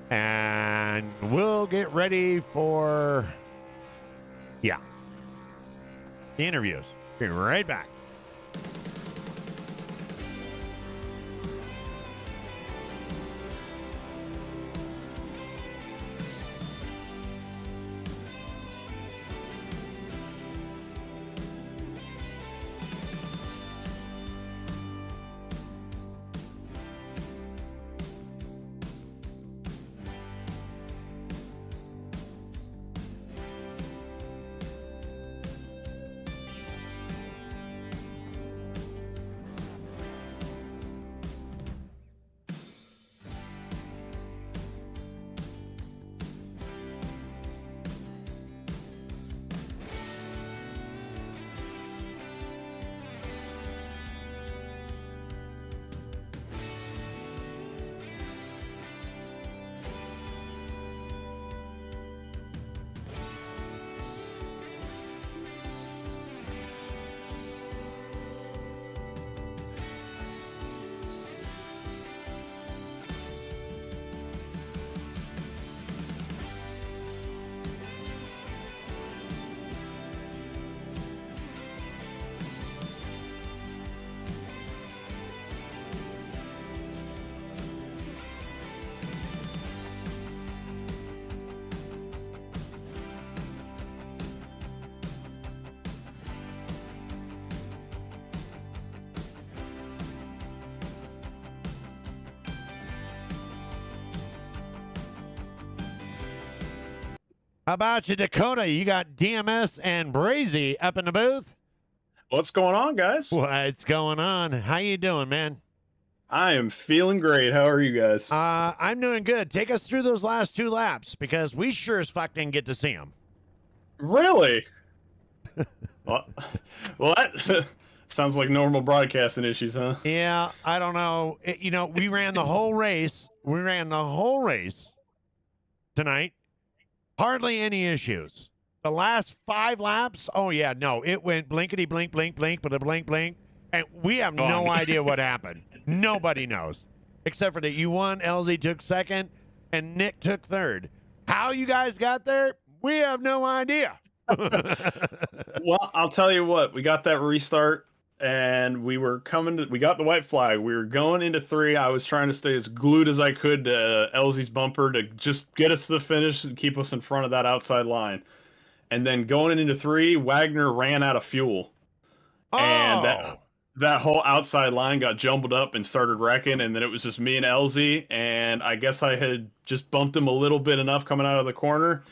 and we'll get ready for the interviews. Be right back. How about you, Dakota? You got DMS and Brazy up in the booth. What's going on, guys? What's going on? How you doing, man? I am feeling great. How are you guys? I'm doing good. Take us through those last 2 laps because we sure as fuck didn't get to see them. Really? well, that sounds like normal broadcasting issues, huh? Yeah, I don't know. We ran the whole race. We ran the whole race tonight. Hardly any issues. The last 5 laps, oh yeah, no, it went blinkety blink, blink, blink, but a blink, blink, and we have no idea what happened. Nobody knows, except for that you won, LZ took second, and Nick took third. How you guys got there, we have no idea. Well, I'll tell you what, we got that restart, and we got the white flag. We were going into 3. I was trying to stay as glued as I could to LZ's bumper to just get us to the finish and keep us in front of that outside line. And then going into 3, Wagner ran out of fuel. Oh. And that whole outside line got jumbled up and started wrecking, and then it was just me and LZ, and I guess I had just bumped him a little bit enough coming out of the corner.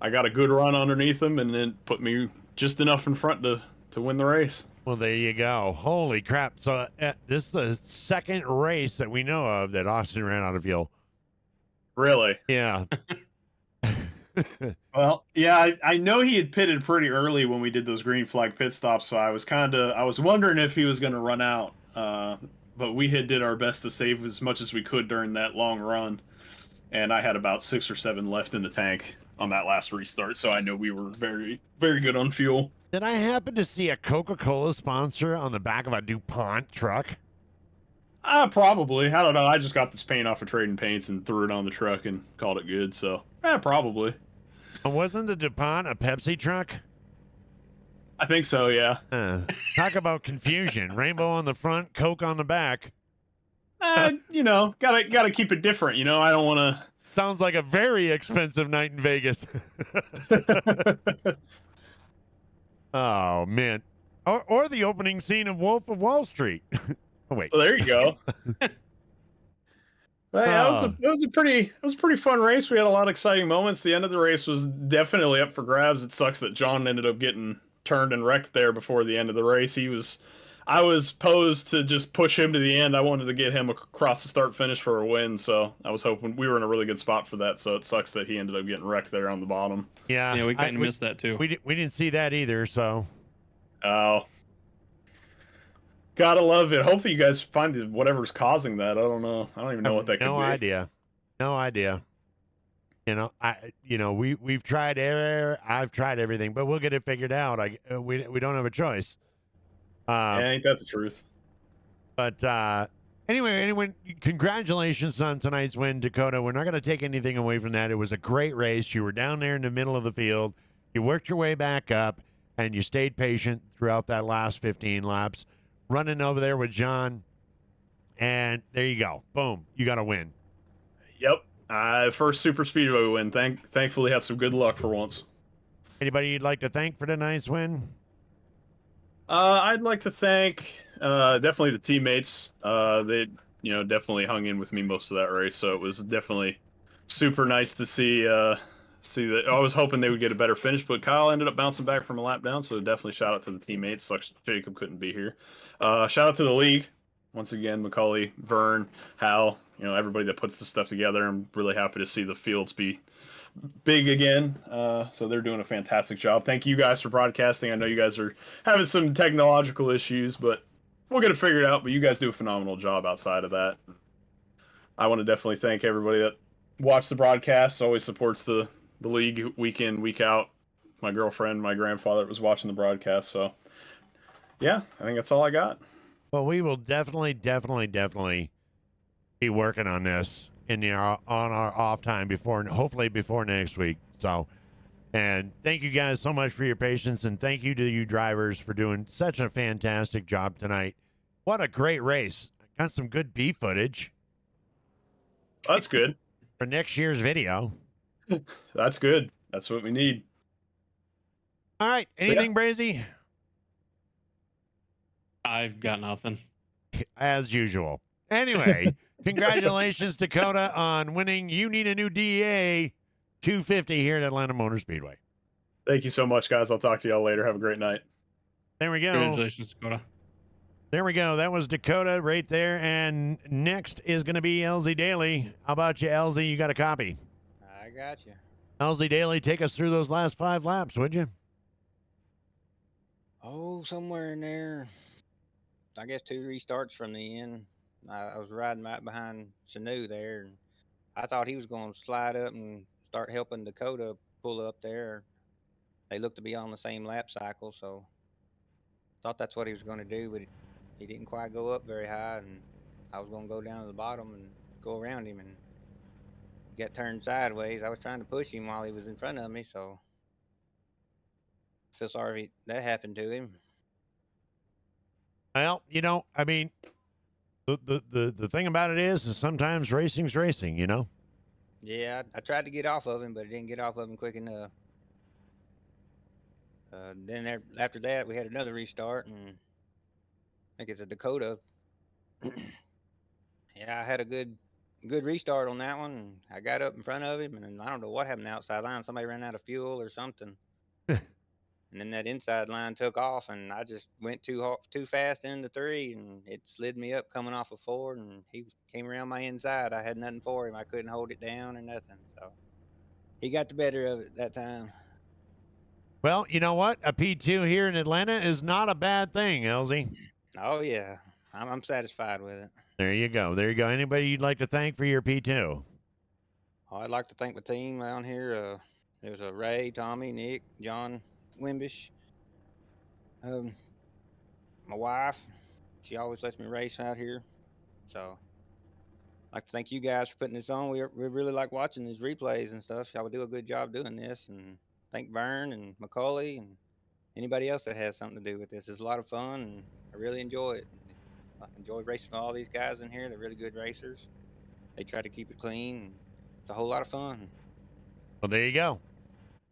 I got a good run underneath him, and then put me just enough in front to win the race. Well, there you go. Holy crap. So this is the second race that we know of that Austin ran out of fuel. Really? Yeah. Well, yeah, I know he had pitted pretty early when we did those green flag pit stops, so I was wondering if he was going to run out. But we did our best to save as much as we could during that long run, and I had about 6 or 7 left in the tank on that last restart, so I know we were very, very good on fuel. Did I happen to see a Coca-Cola sponsor on the back of a DuPont truck? Probably. I don't know. I just got this paint off of Trading Paints and threw it on the truck and called it good, so probably. Wasn't the DuPont a Pepsi truck? I think so, yeah. Talk about confusion. Rainbow on the front, Coke on the back. Gotta keep it different, I don't want to... Sounds like a very expensive night in Vegas. Oh, man. Or the opening scene of Wolf of Wall Street. Oh, wait. Well, there you go. But yeah, it was a pretty fun race. We had a lot of exciting moments. The end of the race was definitely up for grabs. It sucks that John ended up getting turned and wrecked there before the end of the race. I was posed to just push him to the end. I wanted to get him across the start finish for a win, so I was hoping we were in a really good spot for that. So it sucks that he ended up getting wrecked there on the bottom. Yeah, we kind of missed that too. We didn't see that either. So, oh, gotta love it. Hopefully you guys find whatever's causing that. I don't know. I don't even know what that could be. No idea. We've tried I've tried everything, but we'll get it figured out. We don't have a choice. Ain't that the truth? But anyway, congratulations on tonight's win, Dakota. We're not going to take anything away from that. It was a great race. You were down there in the middle of the field. You worked your way back up, and you stayed patient throughout that last 15 laps, running over there with John. And there you go. Boom. You got a win. Yep. First Super Speedway win. Thankfully had some good luck for once. Anybody you'd like to thank for tonight's win? I'd like to thank definitely the teammates. They definitely hung in with me most of that race, so it was definitely super nice to see that. I was hoping they would get a better finish, but Kyle ended up bouncing back from a lap down, so definitely shout out to the teammates. Sucks Jacob couldn't be here. Shout out to the league once again, Macaulay, Vern, Hal, everybody that puts this stuff together. I'm really happy to see the fields be big again. So they're doing a fantastic job. Thank you guys for broadcasting. I know you guys are having some technological issues, but we'll get it figured out. But you guys do a phenomenal job outside of that. I want to definitely thank everybody that watched the broadcast, always supports the league week in, week out. My girlfriend, my grandfather was watching the broadcast. So yeah, I think that's all I got. Well, we will definitely be working on this on our off time hopefully before next week. So, and thank you guys so much for your patience, and thank you to you drivers for doing such a fantastic job tonight. What a great race. Got some good B footage. That's good. For next year's video. That's good. That's what we need. All right. Anything, Brazy? I've got nothing. As usual. Anyway, congratulations, Dakota, on winning You Need a New DEA 250 here at Atlanta Motor Speedway. Thank you so much, guys. I'll talk to y'all later. Have a great night. There we go. Congratulations, Dakota. There we go. That was Dakota right there. And next is going to be LZ Daly. How about you, LZ? You got a copy? I got you. LZ Daly, take us through those last 5 laps, would you? Oh, somewhere in there. I guess 2 restarts from the end. I was riding right behind Sanu there, and I thought he was going to slide up and start helping Dakota pull up there. They looked to be on the same lap cycle, so thought that's what he was going to do, but he didn't quite go up very high, and I was going to go down to the bottom and go around him, and he got turned sideways. I was trying to push him while he was in front of me, so I feel sorry that happened to him. Well, you know, I mean, the thing about it is sometimes racing's racing, you know? Yeah, I tried to get off of him, but I didn't get off of him quick enough. Then after that, we had another restart, and I think it's a Dakota. Yeah, I had a good restart on that one. And I got up in front of him, and I don't know what happened outside line. Somebody ran out of fuel or something. And then that inside line took off, and I just went too fast into 3, and it slid me up coming off of 4, and he came around my inside. I had nothing for him. I couldn't hold it down or nothing. So he got the better of it that time. Well, you know what? A P2 here in Atlanta is not a bad thing, LZ. Oh, yeah. I'm satisfied with it. There you go. There you go. Anybody you'd like to thank for your P2? Oh, I'd like to thank the team down here. There's Ray, Tommy, Nick, John Wimbish. My wife, she always lets me race out here. So I'd like to thank you guys for putting this on. We really like watching these replays and stuff. Y'all do a good job doing this. And thank Vern and McCauley and anybody else that has something to do with this. It's a lot of fun, and I really enjoy it. I enjoy racing with all these guys in here. They're really good racers. They try to keep it clean. And it's a whole lot of fun. Well, there you go.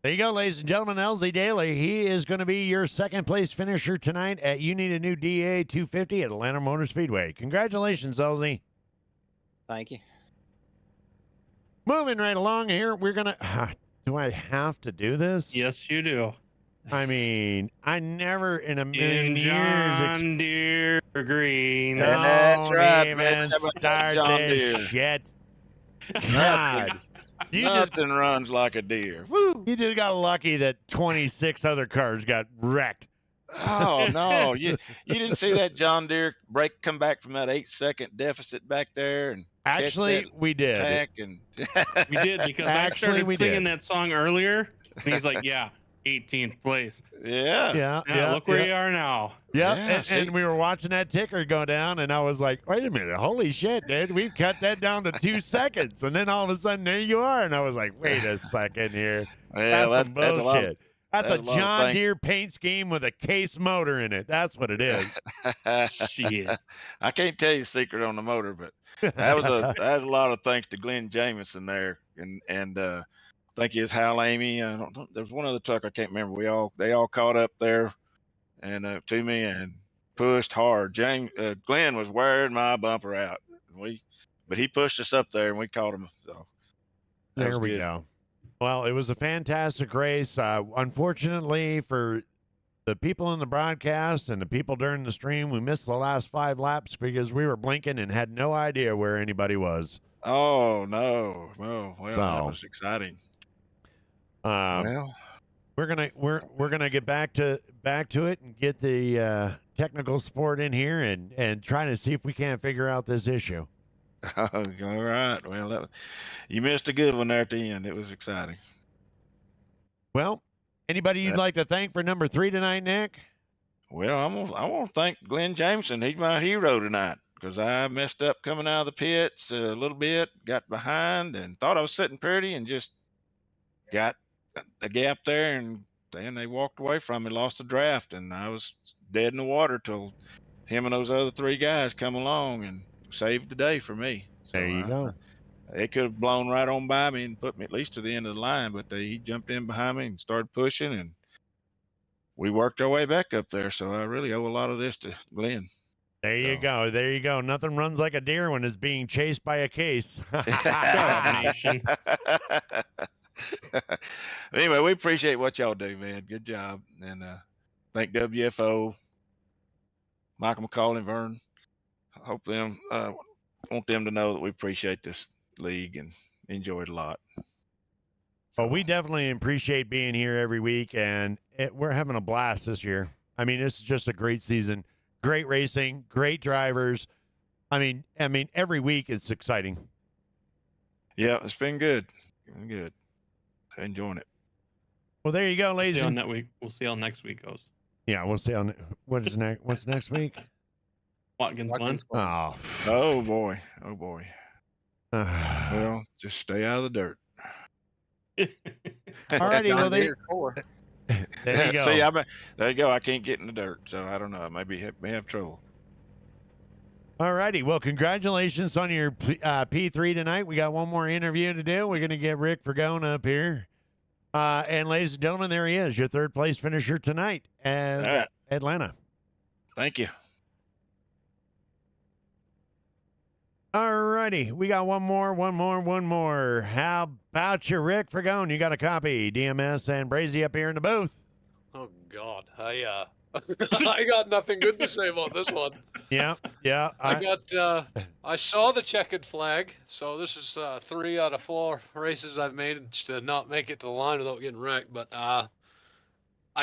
There you go, ladies and gentlemen. LZ Daly, he is going to be your second place finisher tonight at You Need a New DA 250 at Atlanta Motor Speedway. Congratulations, LZ. Thank you. Moving right along here, we're going to... Do I have to do this? Yes, you do. I mean, I never in a million In years... John Deere green. That's right, even man. start John this Deere. shit. God. Nothing runs like a deer. Woo! You just got lucky that 26 other cars got wrecked. Oh no, you didn't see that John Deere break come back from that 8-second deficit back there and Actually, we did. attack and We did, because Actually, I started we singing did. that song earlier, and he's like, "Yeah, 18th place. yeah. Yeah, look where you are now." Yep. Yeah, and we were watching that ticker go down, and I was like, wait a minute, holy shit, dude, we've cut that down to 2 seconds. And then all of a sudden, there you are. And I was like, wait a second here. Yeah, That's some that's a lot of- bullshit. That's a that's a lot of John things. Deere paint scheme with a case motor in it. That's what it is. Shit. I can't tell you the secret on the motor, but that was a lot of thanks to Glenn Jamison there, and I think it's Hal Amy. I don't know. There was one other truck I can't remember. They all caught up there and to me and pushed hard. Glenn was wearing my bumper out. But he pushed us up there and we caught him. So that There was we good. go. Well, it was a fantastic race. Unfortunately for the people in the broadcast and the people during the stream, we missed the last 5 laps because we were blinking and had no idea where anybody was. Oh no! Well, that So, was exciting. We're gonna get back to it and get the technical support in here and try to see if we can't figure out this issue. All right. Well, you missed a good one there at the end. It was exciting. Well, anybody you'd like to thank for number 3 tonight, Nick? Well, I want to thank Glenn Jameson. He's my hero tonight because I messed up coming out of the pits a little bit, got behind, and thought I was sitting pretty, and just got a gap there, and then they walked away from me, lost the draft, and I was dead in the water till him and those other 3 guys come along and saved the day for me. So There you go. They could have blown right on by me and put me at least to the end of the line, but he jumped in behind me and started pushing, and we worked our way back up there. So I really owe a lot of this to Glenn. There you go. There you go. Nothing runs like a deer when it's being chased by a case. Shut up, nation. Anyway, we appreciate what y'all do, man. Good job. And thank WFO, Michael McCall and Vern. Hope them want them to know that we appreciate this league and enjoy it a lot. Well, we definitely appreciate being here every week, and we're having a blast this year. I mean, this is just a great season. Great racing, great drivers. I mean, every week it's exciting. Yeah, it's been good. Been good. Enjoying it. Well, there you go, We'll ladies. see how that week. We'll see how next week goes. Yeah, we'll see on what's next. What's next week? Watkins Glen. Oh, Oh boy. Oh boy. Well, just stay out of the dirt. alrighty. Well, there you go. See, there you go. I can't get in the dirt, so I don't know. I may have trouble. Alrighty. Well, congratulations on your P3 tonight. We got one more interview to do. We're going to get Rick Vergone up here. And ladies and gentlemen, there he is, your third place finisher tonight at All right. Atlanta. Thank you. Alrighty. We got one more. How about you, Rick Vergone? You got a copy. DMS and Brazy up here in the booth. Oh God, I got nothing good to say about this one. Yeah. I saw the checkered flag, so this is 3 out of 4 races I've made to not make it to the line without getting wrecked. But I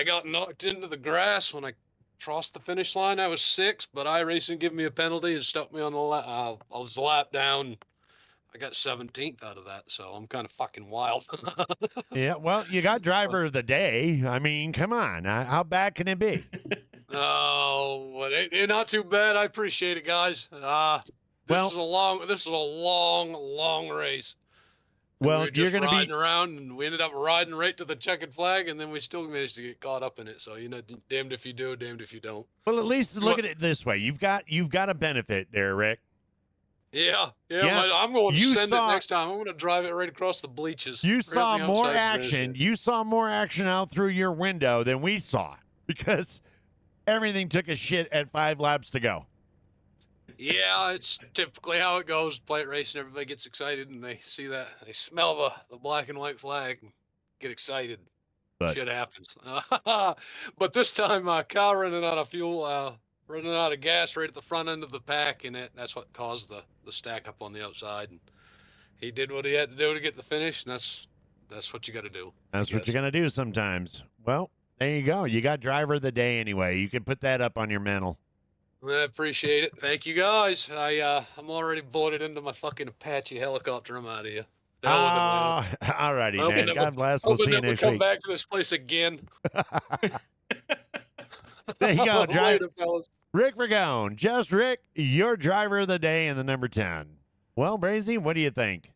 got knocked into the grass when I crossed the finish line. I was 6, but iRacing gave me a penalty and stuck me on the I was lap down. I got 17th out of that, so I'm kind of fucking wild. Yeah, well, you got driver of the day. I mean, come on. How bad can it be? Oh, well, not too bad. I appreciate it, guys. This is a long race. And Well, we were you're just going to riding be around, and we ended up riding right to the checkered flag, and then we still managed to get caught up in it. So damned if you do, damned if you don't. Well, at least look at it this way. You've got a benefit there, Rick. Yeah. I'm going to send it next time. I'm going to drive it right across the bleachers. You right saw on the more outside action. bridge. You saw more action out through your window than we saw because everything took a shit at 5 laps to go. Yeah, it's typically how it goes. Plate racing, everybody gets excited, and they see that. They smell the black and white flag and get excited. But Shit happens. But this time, car running out of fuel, running out of gas right at the front end of the pack, and that's what caused the stack up on the outside. And he did what he had to do to get the finish, and that's what you got to do. that's what you're going to do sometimes. Well, there you go. You got driver of the day anyway. You can put that up on your mantle. I appreciate it. Thank you, guys. I'm already boarded into my fucking Apache helicopter. I'm out of here. All righty, man. God bless. We'll see you next come week. back to this place again. There you go, drive. Later, fellas. Rick Vergone, just Rick, your driver of the day in the number 10. Well, Brazy, what do you think?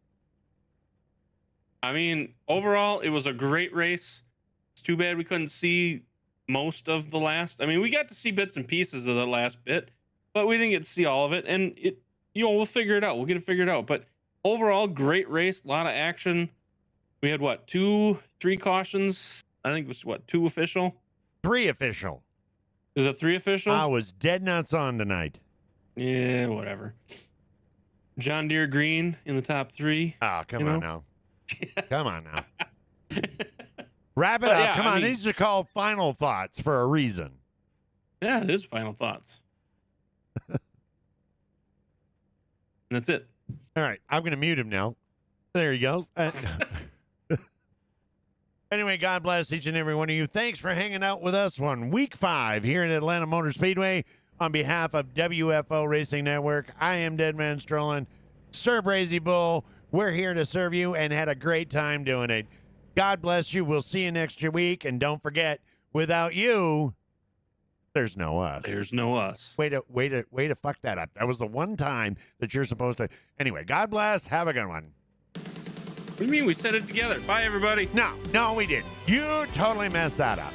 I mean, overall, it was a great race. It's too bad we couldn't see most of the last. I mean, we got to see bits and pieces of the last bit, but we didn't get to see all of it. And we'll figure it out. We'll get it figured out. But overall, great race, a lot of action. We had 2, 3 cautions. I think it was 2 official. 3 official. Is it 3 official? I was dead nuts on tonight. Yeah, whatever. John Deere Green in the top 3. Oh, come on now. Come on now. Wrap it up. Yeah, Come on. These are called final thoughts for a reason. Yeah, it is final thoughts. And that's it. All right. I'm going to mute him now. There he goes. Anyway, God bless each and every one of you. Thanks for hanging out with us on week 5 here at Atlanta Motor Speedway. On behalf of WFO Racing Network, I am Deadman Strolling. Sir Brazy Bull, we're here to serve you and had a great time doing it. God bless you. We'll see you next week. And don't forget, without you, there's no us. There's no us. Way to fuck that up. That was the one time that you're supposed to. Anyway, God bless. Have a good one. What do you mean we said it together? Bye, everybody. No, we didn't. You totally messed that up.